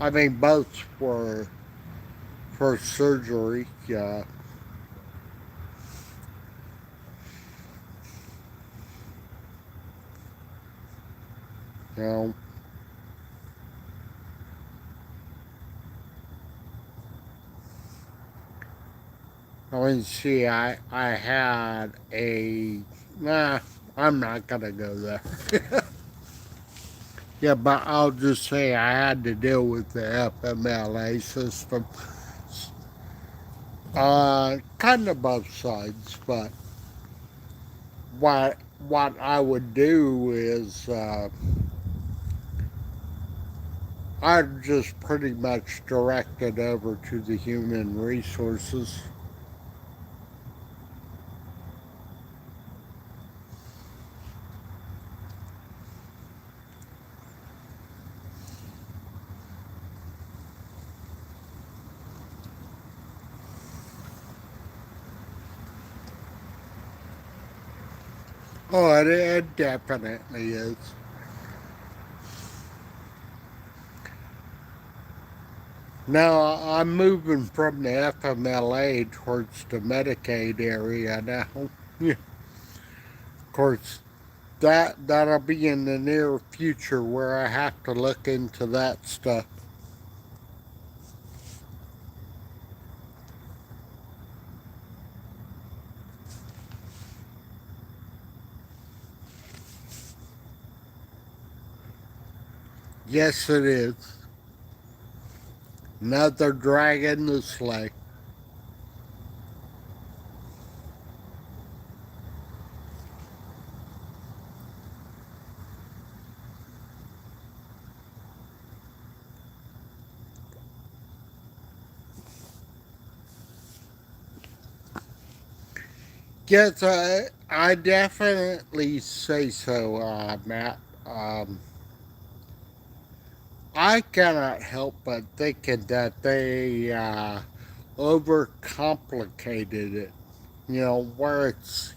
I mean, both were for surgery. You know, let me see, I had a, nah, I'm not going to go there. Yeah, but I'll just say I had to deal with the FMLA system. Kind of both sides, but what I would do is I'd just pretty much direct it over to the human resources. Oh, it definitely is. Now I'm moving from the FMLA towards the Medicaid area now. Yeah. Of course, that'll be in the near future where I have to look into that stuff. Yes, it is. Another dragging the sleigh. Yes, I definitely say so, Matt. I cannot help but thinking that they overcomplicated it. You know, where it's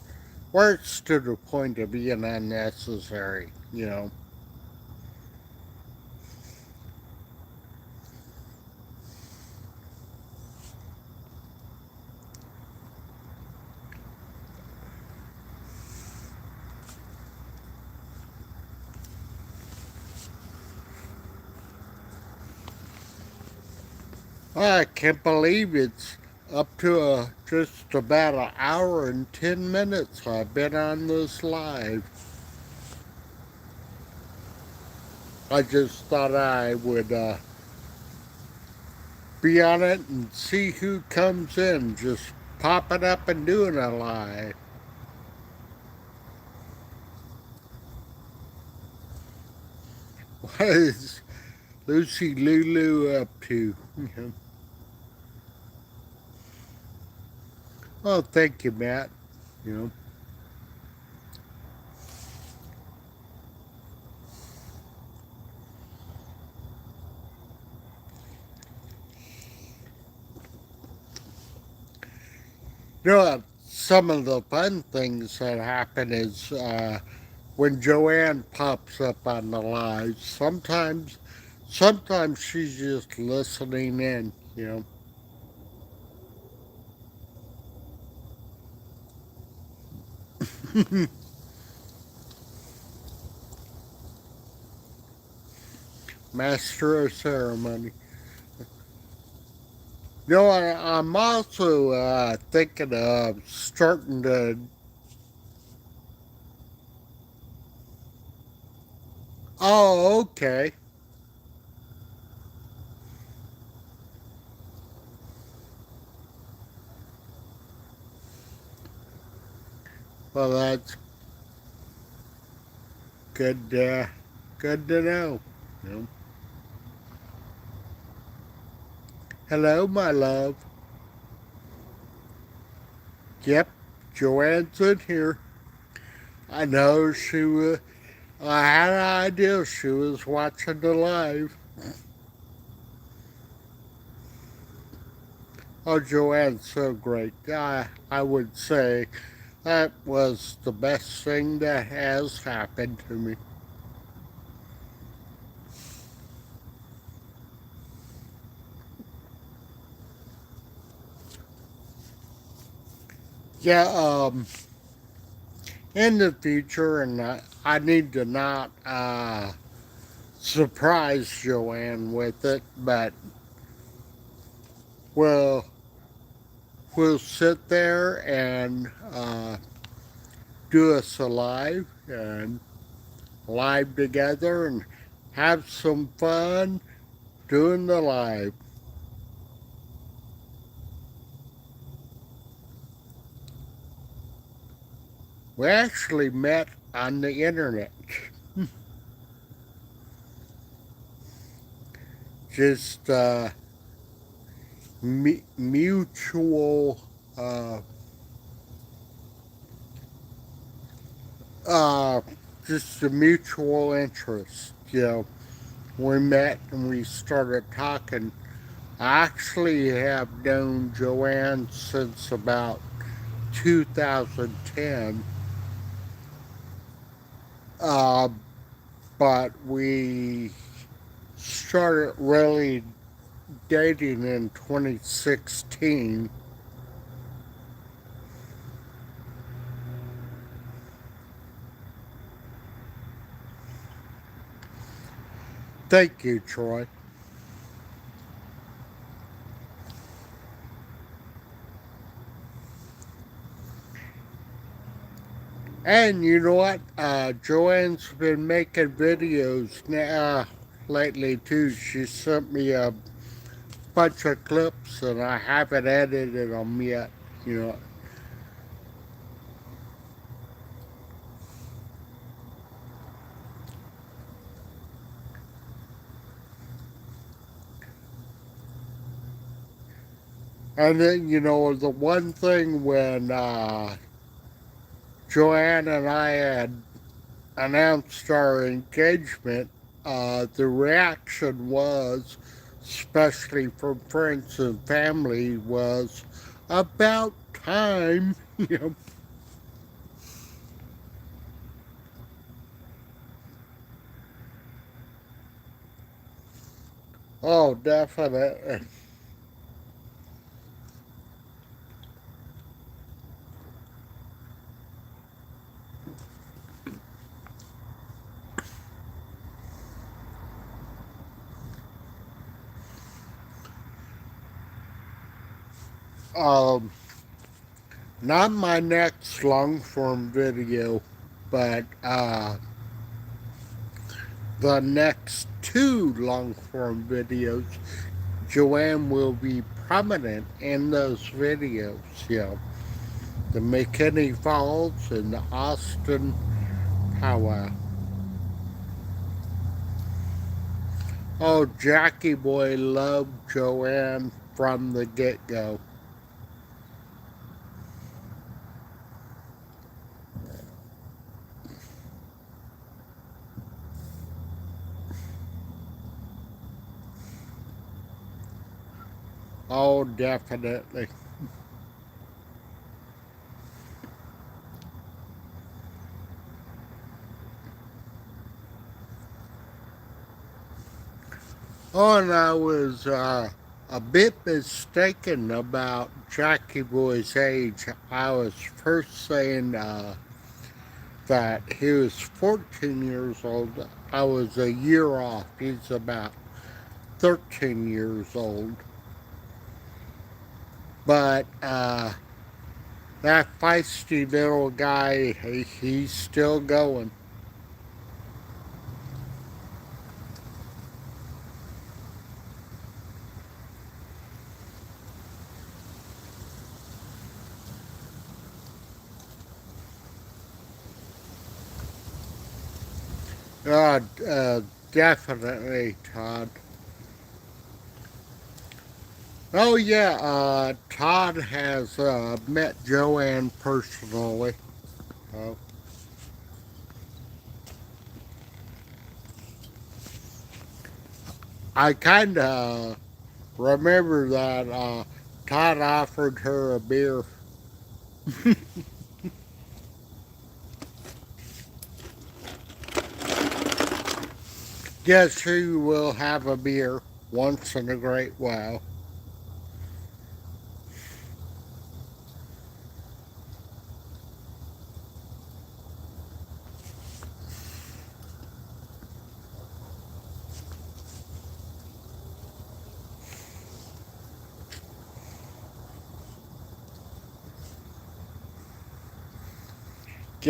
to the point of being unnecessary. You know. I can't believe it's up to just about an hour and 10 minutes I've been on this live. I just thought I would be on it and see who comes in, just popping up and doing a live. What is Lucy Lulu up to? Oh, thank you, Matt. You know. You know, some of the fun things that happen is when Joanne pops up on the live. Sometimes she's just listening in. You know, master of ceremony. You know, I'm also thinking of starting to. Oh, okay. Well, that's good. Good to know. You know. Hello, my love. Yep, Joanne's in here. I know she was. I had an idea she was watching the live. Oh, Joanne's so great. I would say that was the best thing that has happened to me. Yeah, in the future, and I need to not surprise Joanne with it, but well, we'll sit there and do us a live together and have some fun doing the live. We actually met on the internet. Just mutual, uh, uh, just a mutual interest. We met and we started talking. I actually have known Joanne since about 2010, uh, but we started really dating in 2016. Thank you, Troy. And you know what? Joanne's been making videos now lately too. She sent me a bunch of clips, and I haven't edited them yet. You know, and then the one thing when Joanne and I had announced our engagement, the reaction was, especially from friends and family, was about time. You know. Oh, definitely. Um, Not my next long form video, but the next two long form videos, Joanne will be prominent in those videos. The McKinney Falls and the Austin powwow. Oh, Jackie Boy loved Joanne from the get go. Oh, definitely. Oh, and I was a bit mistaken about Jackie Boy's age. I was first saying that he was 14 years old. I was a year off. He's about 13 years old. But that feisty little guy, he's still going. Uh, uh, Definitely, Todd. Oh, yeah, Todd has met Joanne personally. Uh, I kind of remember that Todd offered her a beer. Yes, she will have a beer once in a great while.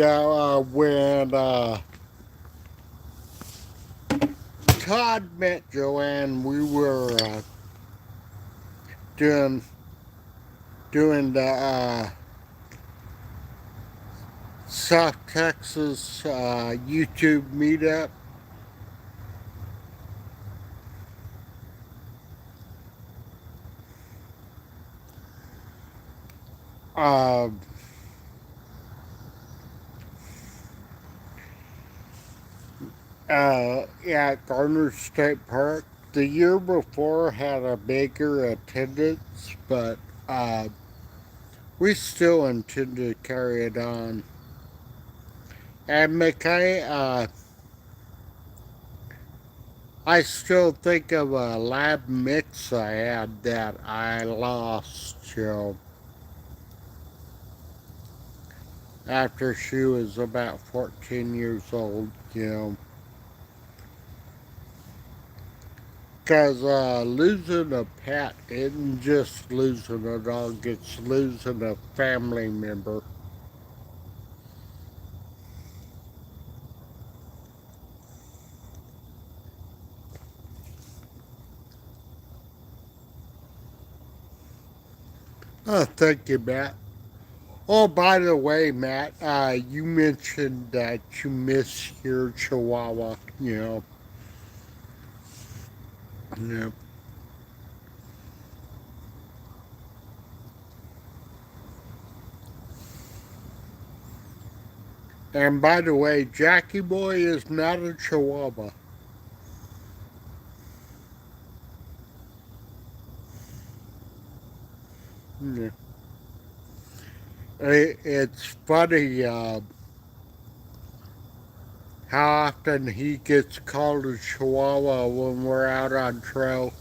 when Todd met Joanne, we were doing the South Texas YouTube meetup. Uh, at Garner State Park. The year before had a bigger attendance, but we still intend to carry it on. And McKay, I still think of a lab mix I had that I lost, after she was about 14 years old. Because losing a pet isn't just losing a dog, it's losing a family member. Oh, thank you, Matt. Oh, by the way, Matt, you mentioned that you miss your Chihuahua. Yeah. And by the way, Jackie Boy is not a Chihuahua. Yeah. It's funny how often he gets called a Chihuahua when we're out on trail.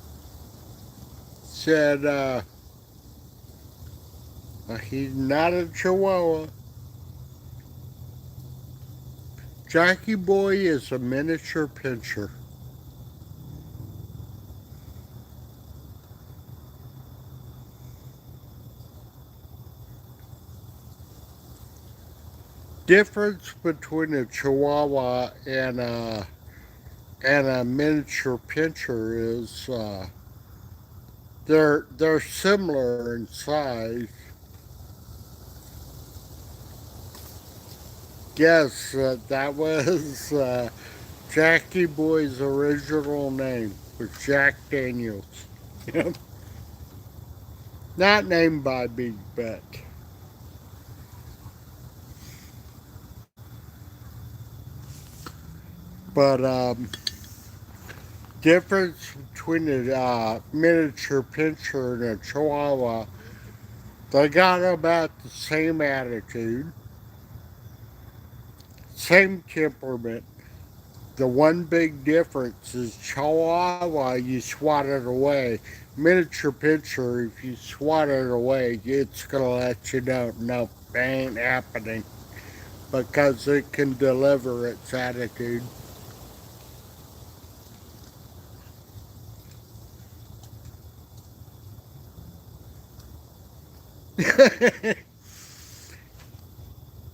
Said he's not a Chihuahua. Jackie Boy is a miniature pinscher. Difference between a Chihuahua and a miniature pinscher is they're similar in size. Yes, that was Jackie Boy's original name was Jack Daniels. Not named by Big Bet. But difference between a miniature pinscher and a Chihuahua, they got about the same attitude, same temperament. The one big difference is Chihuahua, you swat it away. Miniature pinscher, if you swat it away, it's going to let you know, nope, ain't happening. Because it can deliver its attitude.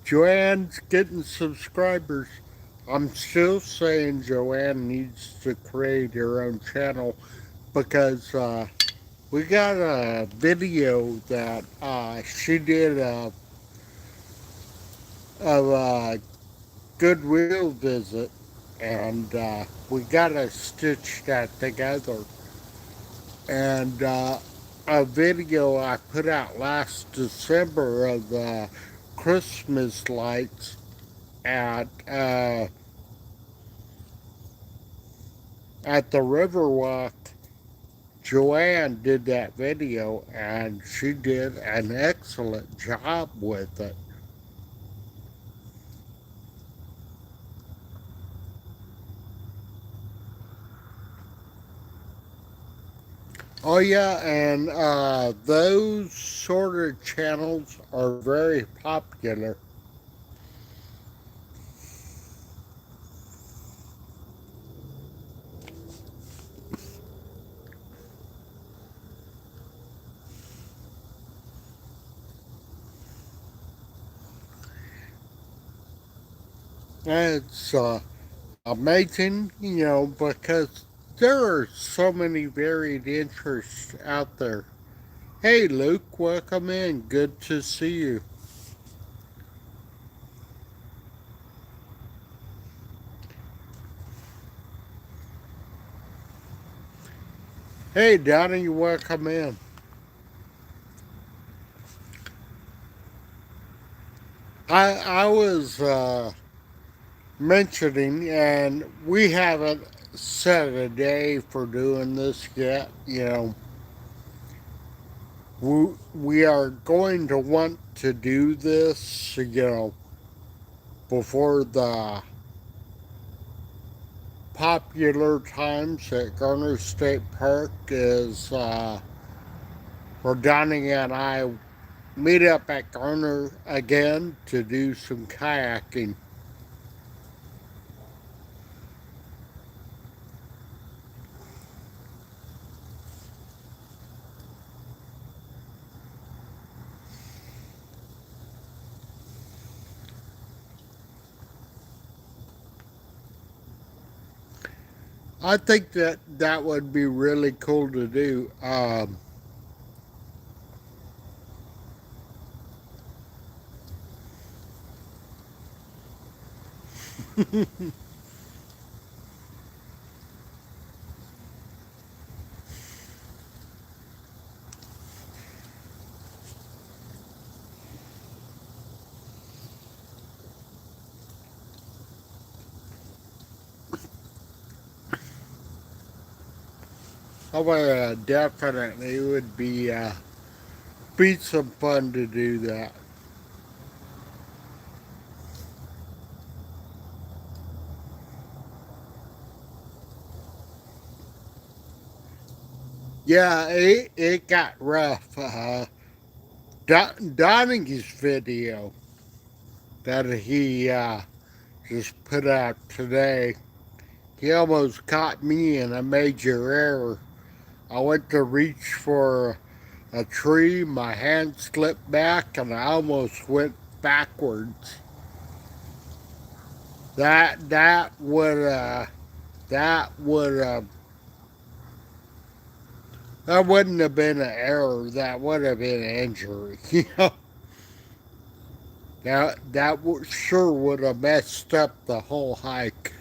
Joanne's getting subscribers. I'm still saying Joanne needs to create her own channel because we got a video that she did of a Goodwill visit, and we got to stitch that together. And a video I put out last December of the Christmas lights at the Riverwalk. Joanne did that video, and she did an excellent job with it. Oh yeah, and those sort of channels are very popular. It's amazing, because there are so many varied interests out there. Hey, Luke, welcome in. Good to see you. Hey, Donnie, welcome in. I was mentioning, and we haven't set a day for doing this yet. We are going to want to do this, before the popular times at Garner State Park is where Donnie and I meet up at Garner again to do some kayaking. I think that would be really cool to do. Definitely would be some fun to do that. Yeah, it got rough. Donnie's video that he just put out today, he almost caught me in a major error. I went to reach for a tree, my hand slipped back, and I almost went backwards. That that would that would that wouldn't have been an error. That would have been an injury. Sure would have messed up the whole hike.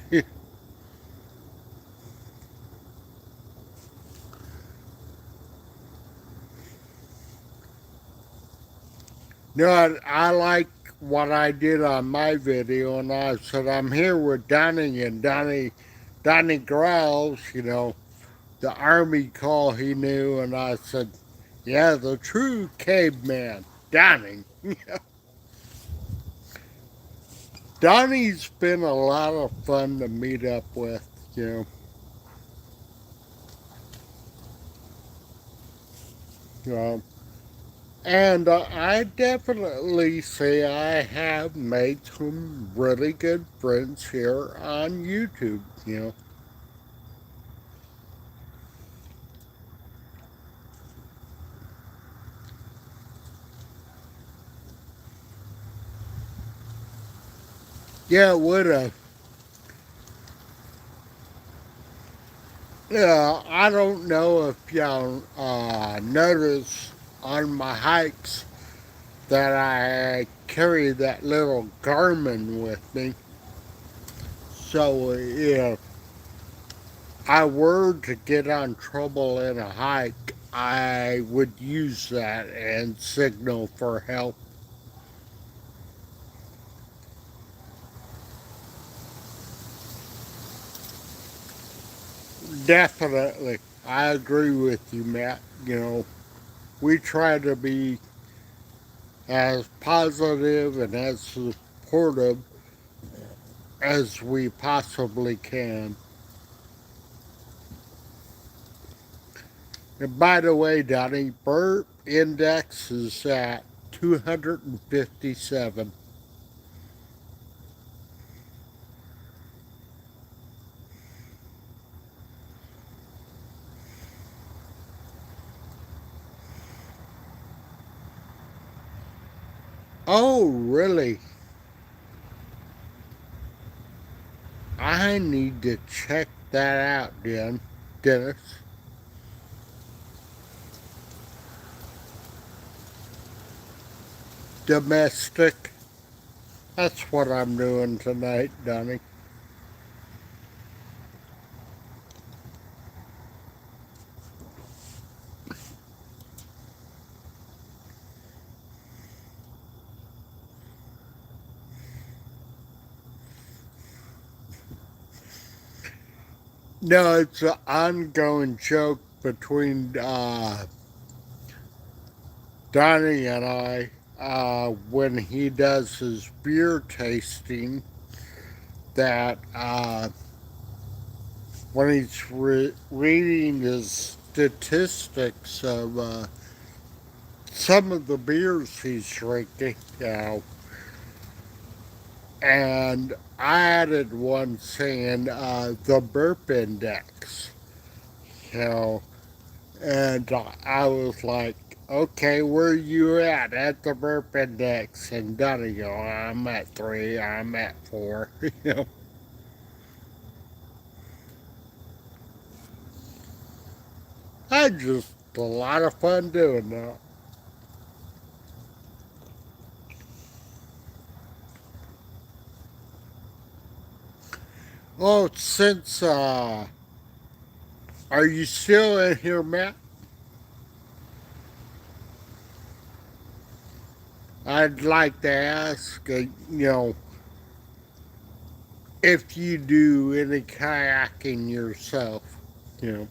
No, I like what I did on my video, and I said I'm here with Donnie, and Donnie growls, the army call he knew, and I said, yeah, the true caveman, Donnie. Donnie's been a lot of fun to meet up with, you know. And I definitely say I have made some really good friends here on YouTube. Yeah, it would have. I don't know if y'all notice on my hikes that I carry that little Garmin with me. So if I were to get on trouble in a hike, I would use that and signal for help. Definitely. I agree with you, Matt. We try to be as positive and as supportive as we possibly can. And by the way, Donnie, burp index is at 257. Oh, really? I need to check that out, Dennis. Domestic. That's what I'm doing tonight, Donnie. No, it's an ongoing joke between Donnie and I when he does his beer tasting that when he's reading his statistics of some of the beers he's drinking, and I added one saying the burp index, you know, and I was like, okay, where you at the burp index? And Donnie go, I'm at 3, I'm at 4, you know. I just a lot of fun doing that. Oh, since are you still in here, Matt? I'd like to ask, if you do any kayaking yourself, you know.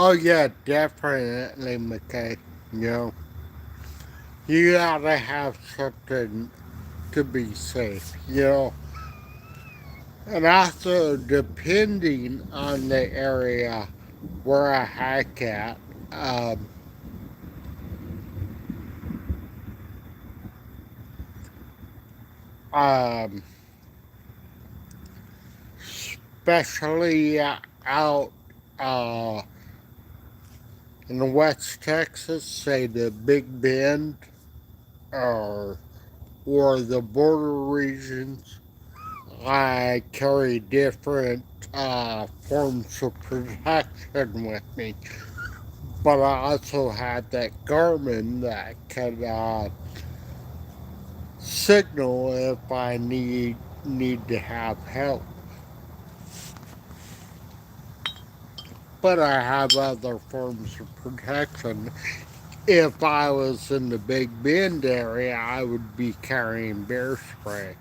Oh yeah, definitely, McKay. You know, you gotta have something to be safe. You know, and also depending on the area where I hike at, um, um, especially out uh, in West Texas, say the Big Bend or the border regions, I carry different forms of protection with me. But I also have that Garmin that can signal if I need to have help. But I have other forms of protection. If I was in the Big Bend area, I would be carrying bear spray.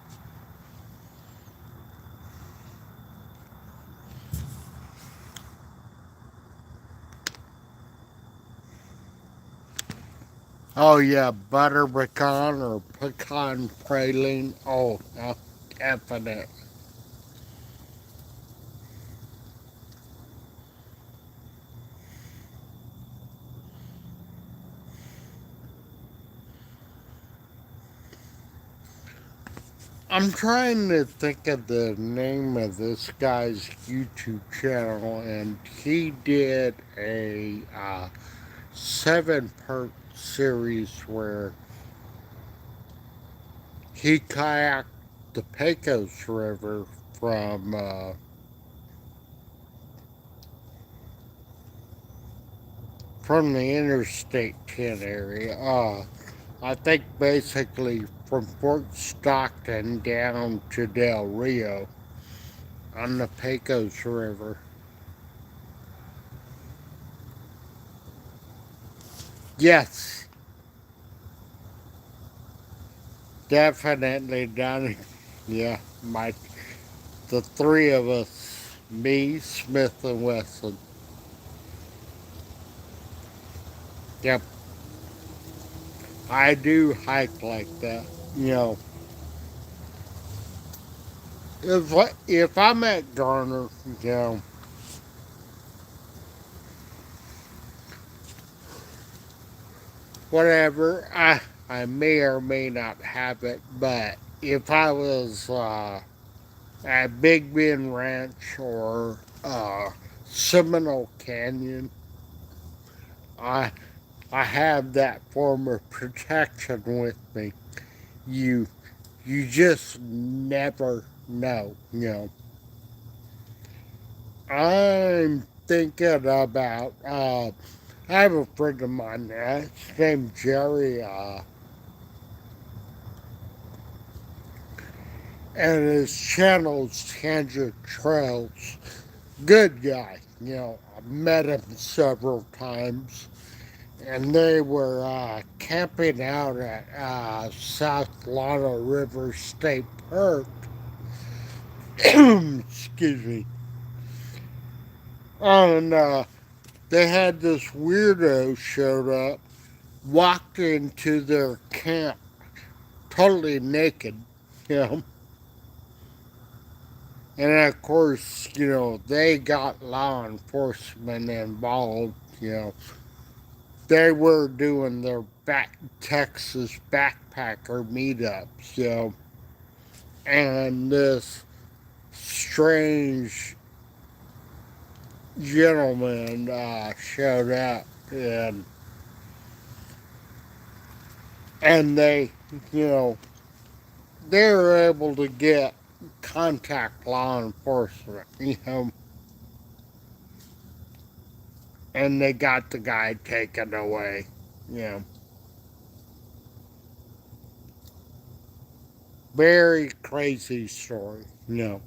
Oh yeah, butter pecan or pecan praline. Oh, no, definite. I'm trying to think of the name of this guy's YouTube channel, and he did a 7-part series where he kayaked the Pecos River from the Interstate 10 area. I think basically from Fort Stockton down to Del Rio on the Pecos River. Yes, definitely down. Yeah, the three of us, me, Smith, and Wesson. Yep, I do hike like that. You know, if I'm at Garner, you know, whatever, I may or may not have it, but if I was at Big Bend Ranch or Seminole Canyon, I I have that form of protection with me. You you just never know, you know. I'm thinking about I have a friend of mine, his name's Jerry, and his channel's Tangent Trails. Good guy, you know. I've met him several times, and they were camping out at South Lana River State Park. Excuse me. And they had this weirdo showed up, walked into their camp totally naked, you know. And of course, you know, they got law enforcement involved, you know. They were doing their Texas backpacker meetups, you know. And this strange gentleman showed up, and they, you know, they were able to get contact law enforcement, you know, and they got the guy taken away, you know. Very crazy story, you know.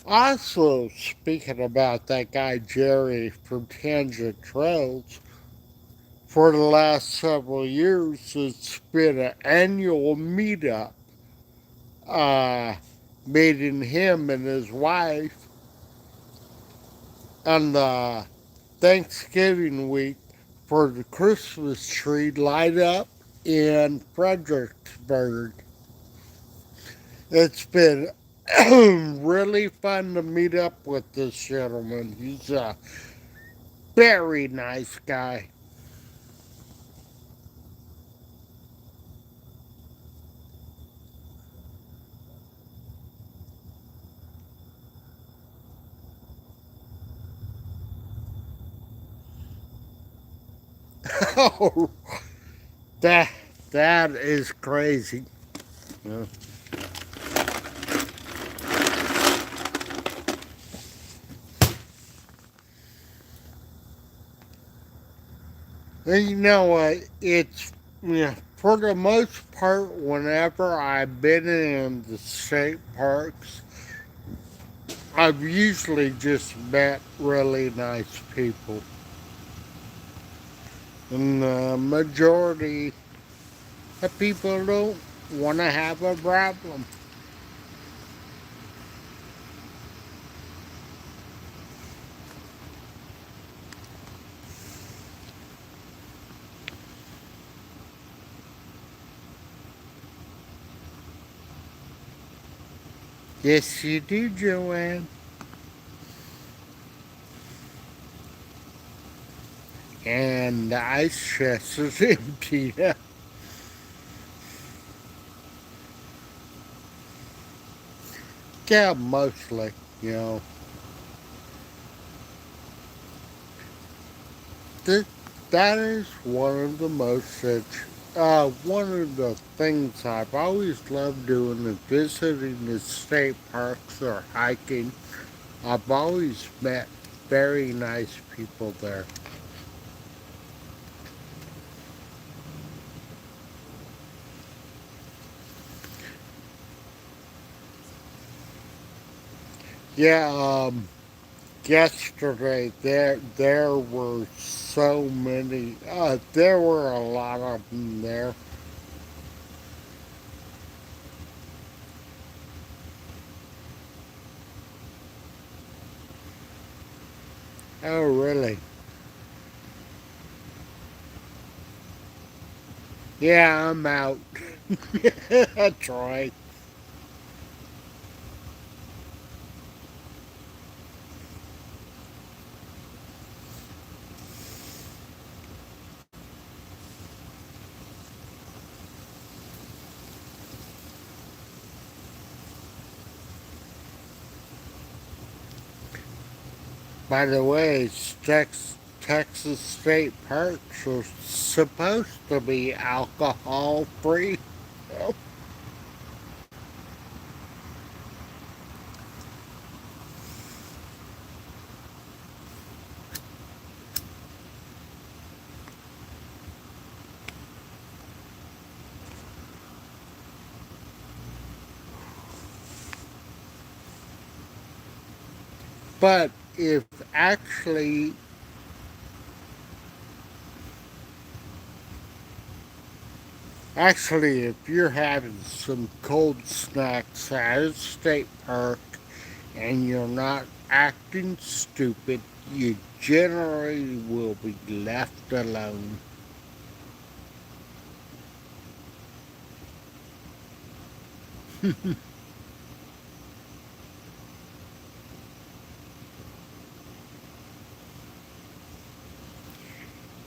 Also, speaking about that guy Jerry from Tangent Trails, for the last several years, it's been an annual meetup uh, meeting him and his wife on the Thanksgiving week for the Christmas tree light up in Fredericksburg. It's been really fun to meet up with this gentleman. He's a very nice guy. Oh, that that is crazy. Yeah. And you know what? It's, you know, for the most part, whenever I've been in the state parks, I've usually just met really nice people. And the majority of people don't want to have a problem. Yes, you do, Joanne. And the ice chest is empty. Yeah, mostly, you know. Th- that is one of the one of the things I've always loved doing is visiting the state parks or hiking. I've always met very nice people there. Yeah, yesterday there were so many. There were a lot of them there. Oh, really? Yeah, I'm out. That's right. By the way, Texas State Parks are supposed to be alcohol free. But if actually, if you're having some cold snacks at a state park and you're not acting stupid, you generally will be left alone.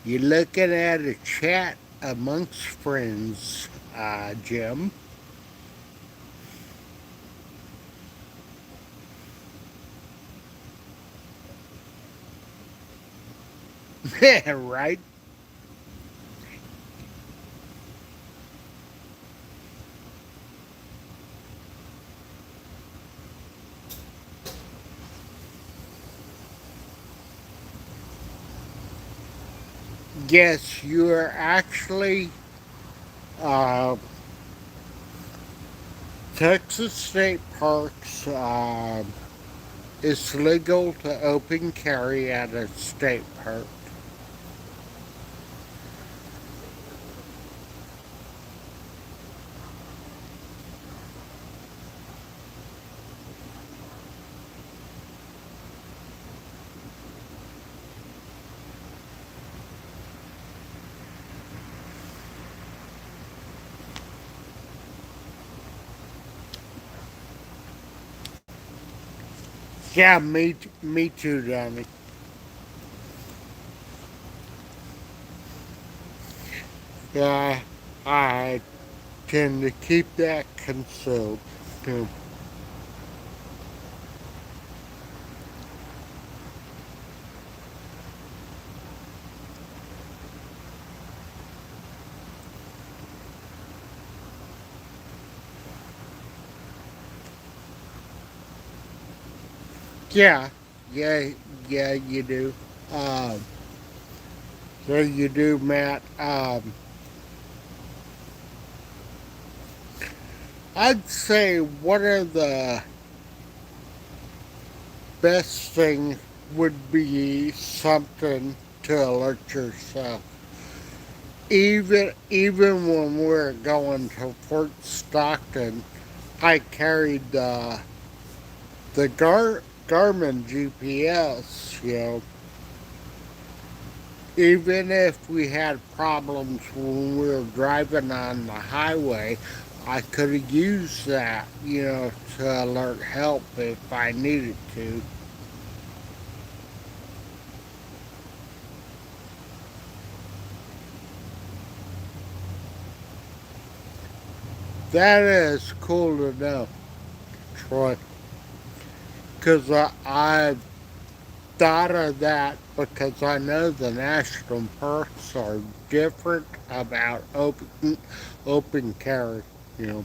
You're looking at a chat amongst friends, Jim. Right? Yes, you are actually, uh, Texas State Parks. It's legal to open carry at a state park. Yeah, me too, Danny. Yeah, I tend to keep that concealed. Too. Yeah, yeah, yeah, you do. Um, yeah, you do, Matt. I'd say one of the best thing would be something to alert yourself. Even when we're going to Fort Stockton, I carried the Garmin GPS. Even if we had problems when we were driving on the highway, I could have used that, to alert help if I needed to. That is cool to know, Troy, because I've thought of that because I know the national parks are different about open carry. You know,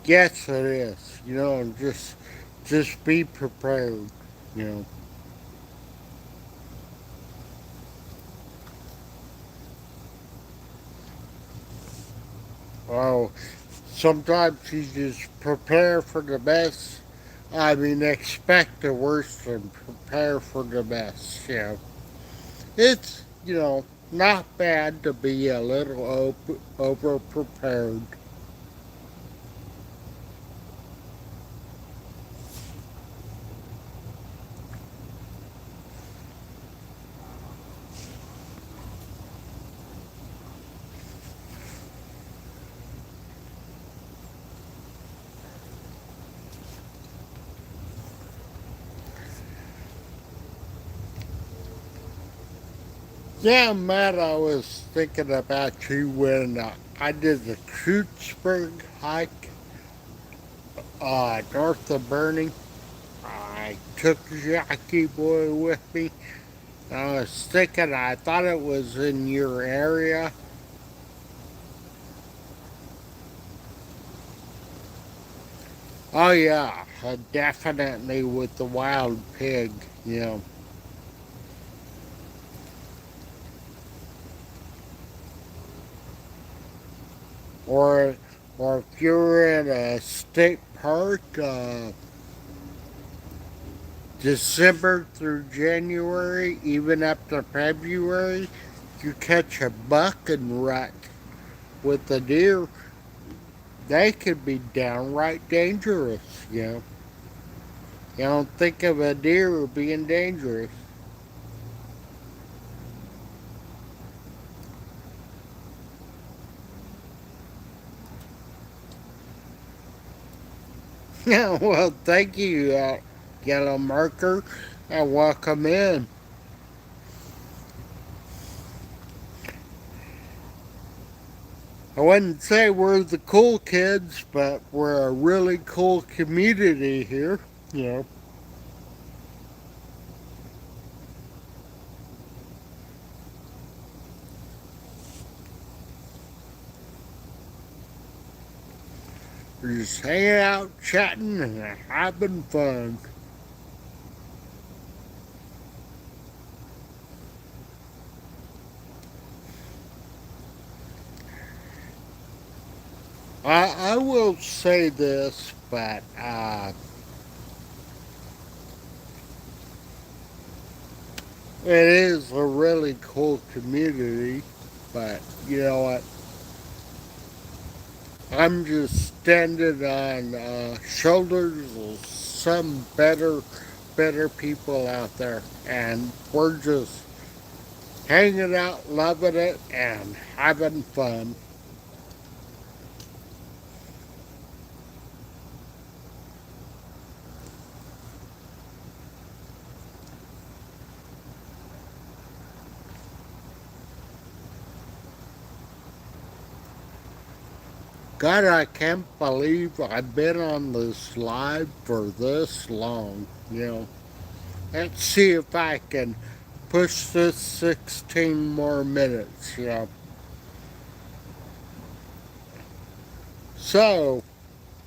yes, it is. And just be prepared. You know, oh, sometimes you just prepare for the best. I mean, expect the worst and prepare for the best. It's not bad to be a little over prepared. Yeah, Matt, I was thinking about you when I did the Trutzburg hike north of Bernie. I took Jackie Boy with me. I was thinking, I thought it was in your area. Oh, yeah, definitely with the wild pig, you know. Or, or if you're in a state park, December through January, even up to February, you catch a buck and rut with the deer, they could be downright dangerous, you know. You don't think of a deer being dangerous. Yeah, well, thank you, Yellow Marker, and welcome in. I wouldn't say we're the cool kids, but we're a really cool community here, you know. We're just hanging out, chatting, and having fun. I will say this, but it is a really cool community. But you know what? I'm just standing on shoulders of some better people out there, and we're just hanging out, loving it, and having fun. God, I can't believe I've been on this live for this long. You know, let's see if I can push this 16 more minutes. You know, so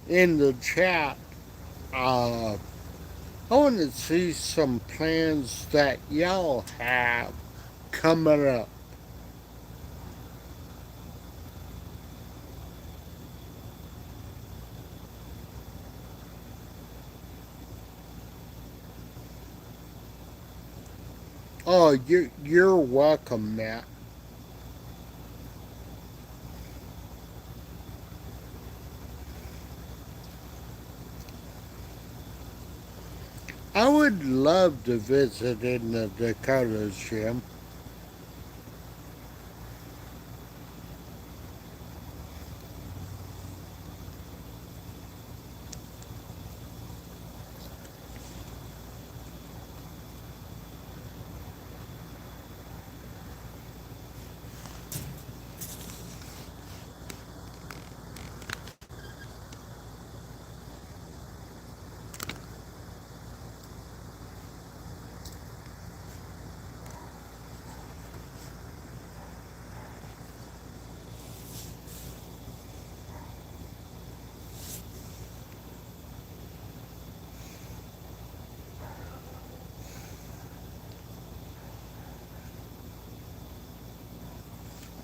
in the chat, I want to see some plans that y'all have coming up. Oh, you're welcome, Matt. I would love to visit in the Dakotas, Jim.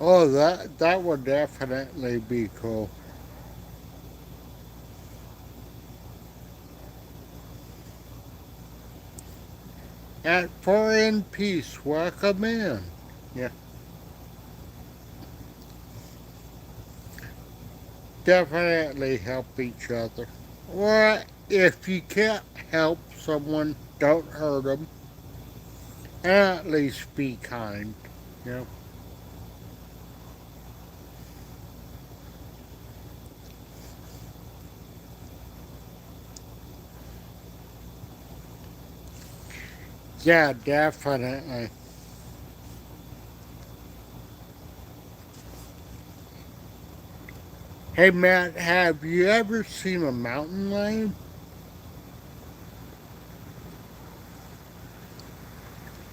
Oh, that would definitely be cool. At Four in Peace, welcome in. Yeah, definitely help each other. Or if you can't help someone, don't hurt them, and at least be kind. You know. Yeah, definitely. Hey Matt, have you ever seen a mountain lion?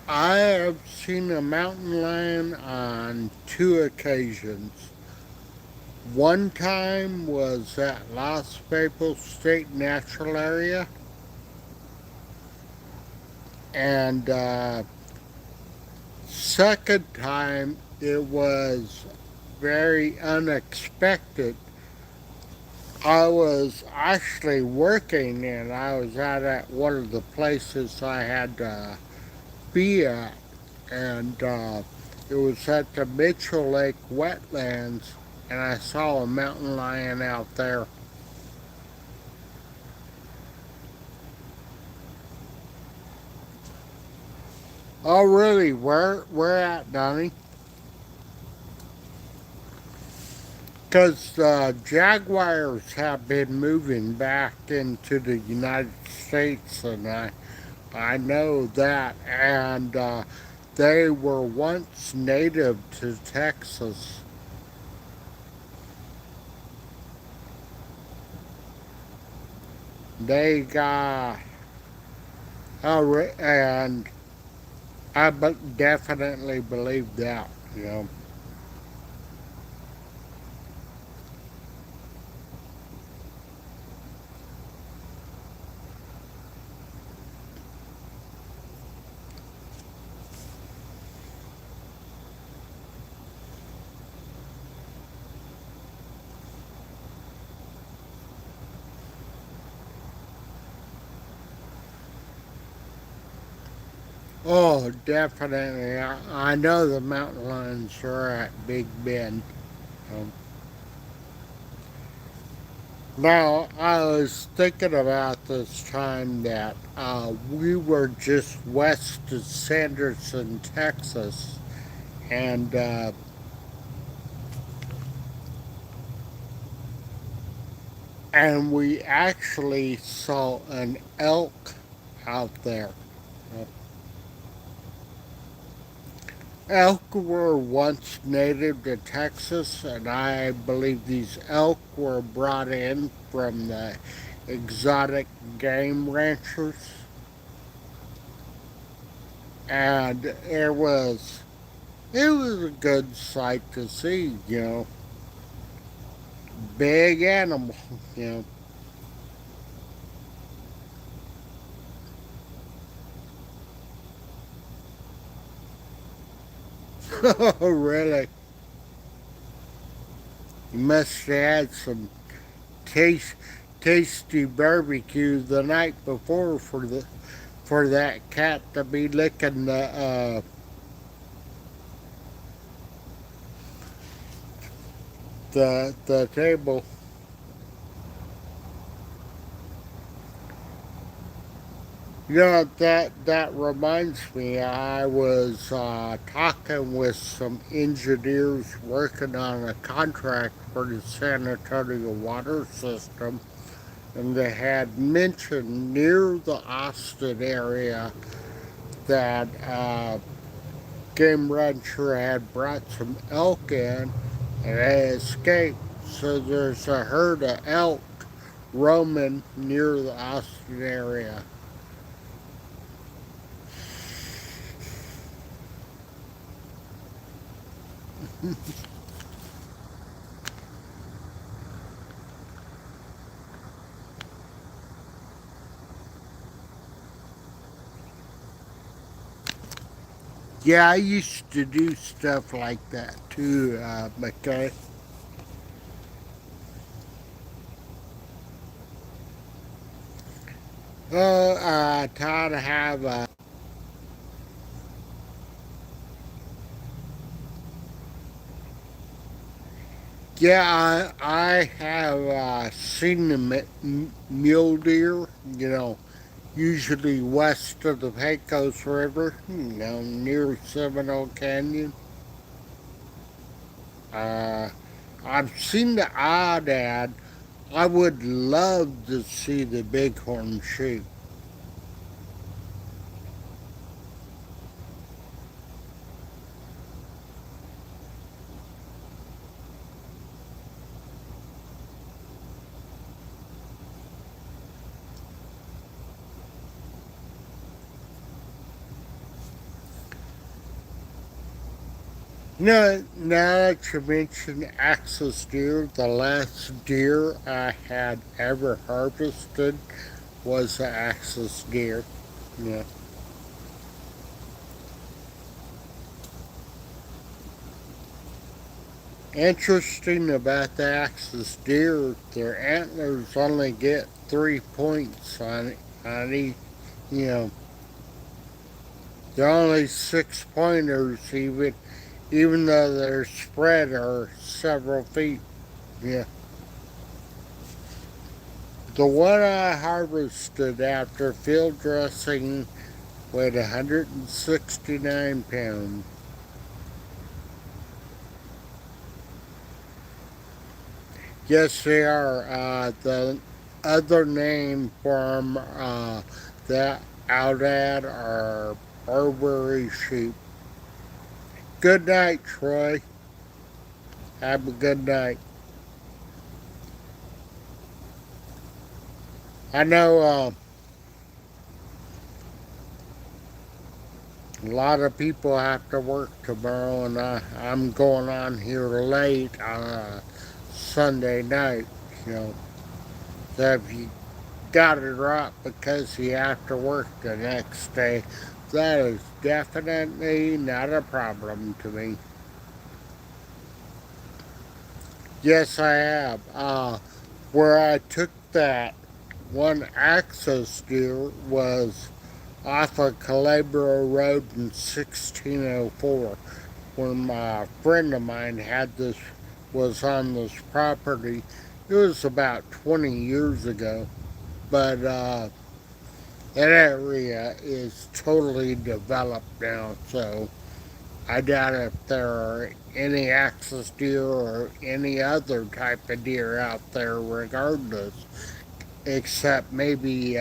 I have seen a mountain lion on two occasions. One time was at Los Felipe State Natural Area, and second time it was very unexpected. I was actually working, and I was out at one of the places I had to be at, and it was at the Mitchell Lake wetlands, and I saw a mountain lion out there. Oh, really? Where at, Donnie? Because jaguars have been moving back into the United States, and I know that, and they were once native to Texas. They got, and definitely believe that, you know. Oh, definitely. I know the mountain lions are at Big Bend. Um, Now, I was thinking about this time that we were just west of Sanderson, Texas, and we actually saw an elk out there. Uh, Elk were once native to Texas, and I believe these elk were brought in from the exotic game ranchers, and it was a good sight to see, you know. Big animal, you know. Really, you must have had some taste, tasty barbecue the night before for that cat to be licking the table. You know, that reminds me. I was talking with some engineers working on a contract for the San Antonio water system, and they had mentioned near the Austin area that game rancher had brought some elk in, and they escaped. So there's a herd of elk roaming near the Austin area. Yeah, I used to do stuff like that too, McKay. I taught to have yeah, I have seen the mule deer, you know, usually west of the Pecos River, you know, near Seminole Canyon. Uh, I've seen the Aoudad. I would love to see the bighorn sheep. No, now that you mention axis deer, the last deer I had ever harvested was an axis deer. Yeah. Interesting about the axis deer, their antlers only get 3 points on each. You know, they're only 6 pointers, even though their spread are several feet. Yeah. The one I harvested after field dressing weighed 169 pounds. Yes, they are. The other name for them that out at are Barbary sheep. Good night, Troy. Have a good night. I know a lot of people have to work tomorrow, and I'm going on here late on a Sunday night. You know, so if you got it right because you have to work the next day, that is definitely not a problem to me. Yes, I have. Where I took that one access deer was off of Calabria Road in 1604 when my friend of mine had this was on this property. It was about 20 years ago, but that area is totally developed now, so I doubt if there are any axis deer or any other type of deer out there regardless, except maybe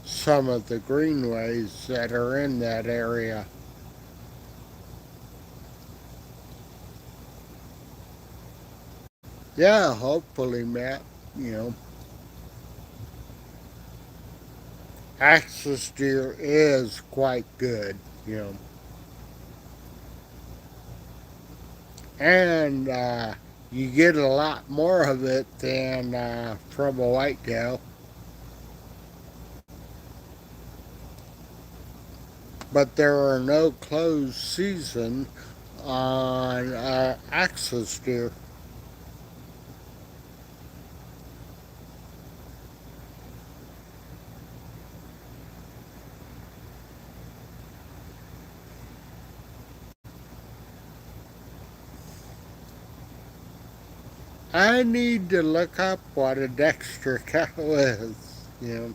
some of the greenways that are in that area. Yeah, hopefully, Matt, you know, axis deer is quite good, you know, and you get a lot more of it than from a whitetail. But there are no closed season on axis deer. I need to look up what a Dexter cow is. You know,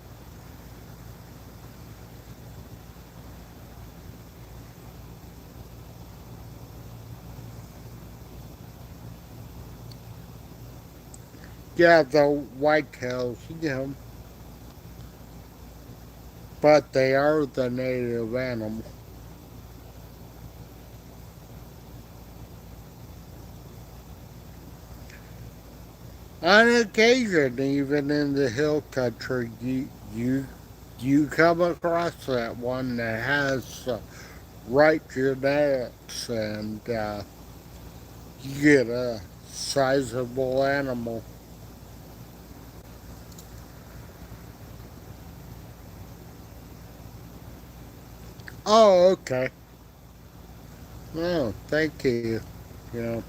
yeah, the whitetails, you know, but they are the native animal. On occasion, even in the hill country, you come across that one that has right genetics, and you get a sizable animal. Oh, okay. Oh, thank you. You know,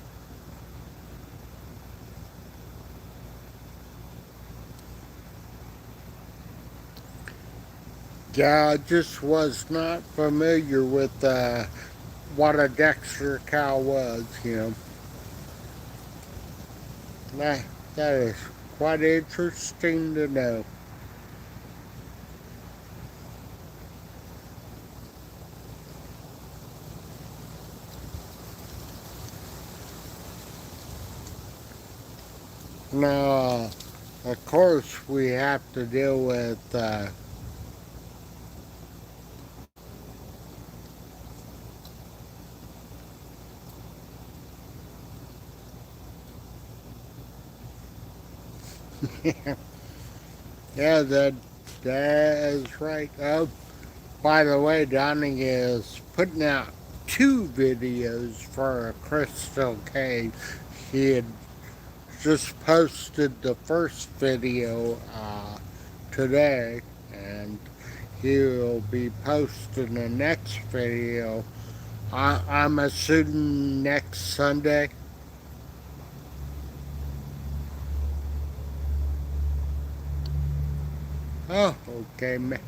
yeah, I just was not familiar with what a Dexter cow was. You know, that that is quite interesting to know. Now, of course, we have to deal with. Yeah, that is right. Oh, by the way, Donnie is putting out two videos for a crystal cave. He had just posted the first video today, and he'll be posting the next video. I'm assuming next Sunday. Oh, okay, man.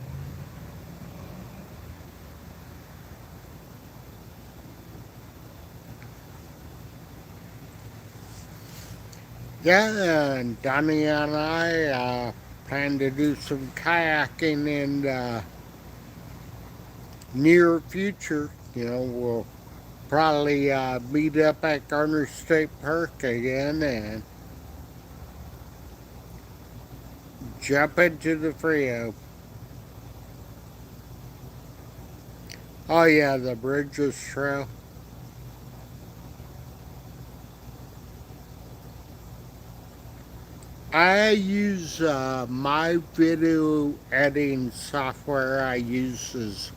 Yeah, and Donnie and I plan to do some kayaking in the near future. We'll probably meet up at Garner State Park again and jump into the Frio. Oh yeah, the Bridges Trail. I use my video editing software I use is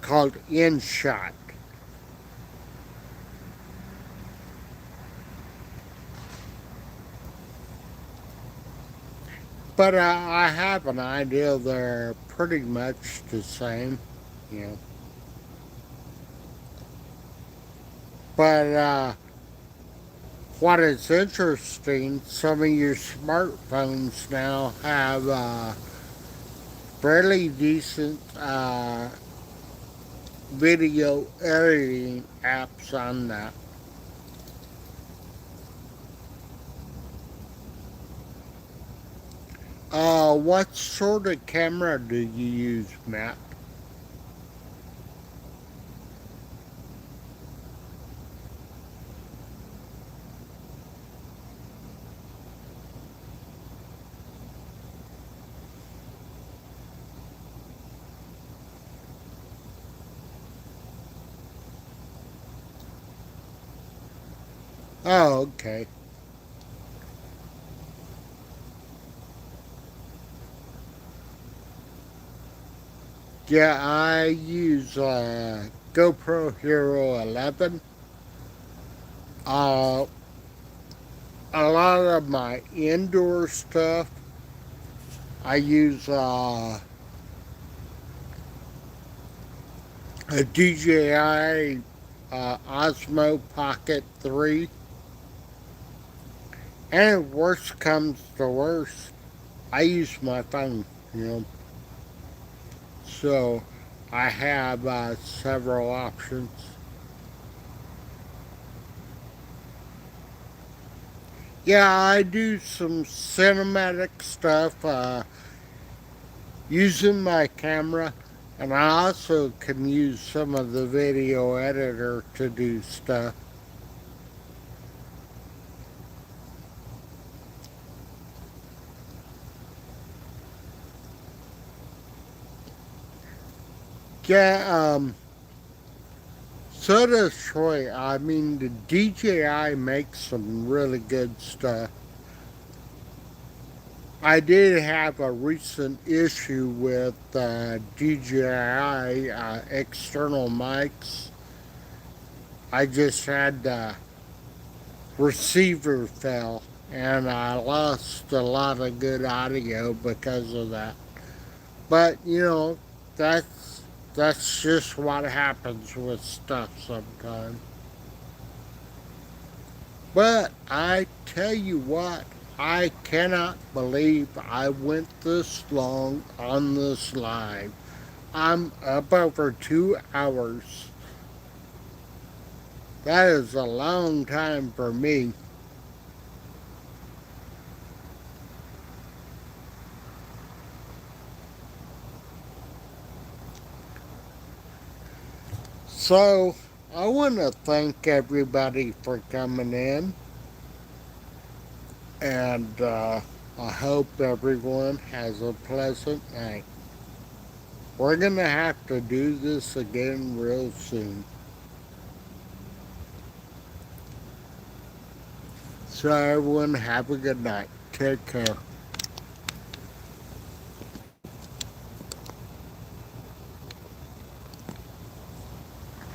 called InShot. But I have an idea they're pretty much the same, you know. But what is interesting, some of your smartphones now have fairly decent video editing apps on that. What sort of camera do you use, Matt? Oh, okay. Yeah, I use GoPro Hero 11. Uh, a lot of my indoor stuff, I use a DJI Osmo Pocket 3. And if worst comes to worst, I use my phone, you know. So I have several options. Yeah, I do some cinematic stuff using my camera, and I also can use some of the video editor to do stuff. Yeah, so does Troy. I mean, the DJI makes some really good stuff. I did have a recent issue with DJI external mics. I just had the receiver fell, and I lost a lot of good audio because of that. But that's just what happens with stuff sometimes. But I tell you what, I cannot believe I went this long on this live. I'm up over 2 hours. That is a long time for me. So, I want to thank everybody for coming in, and I hope everyone has a pleasant night. We're going to have to do this again real soon. So, everyone, have a good night. Take care.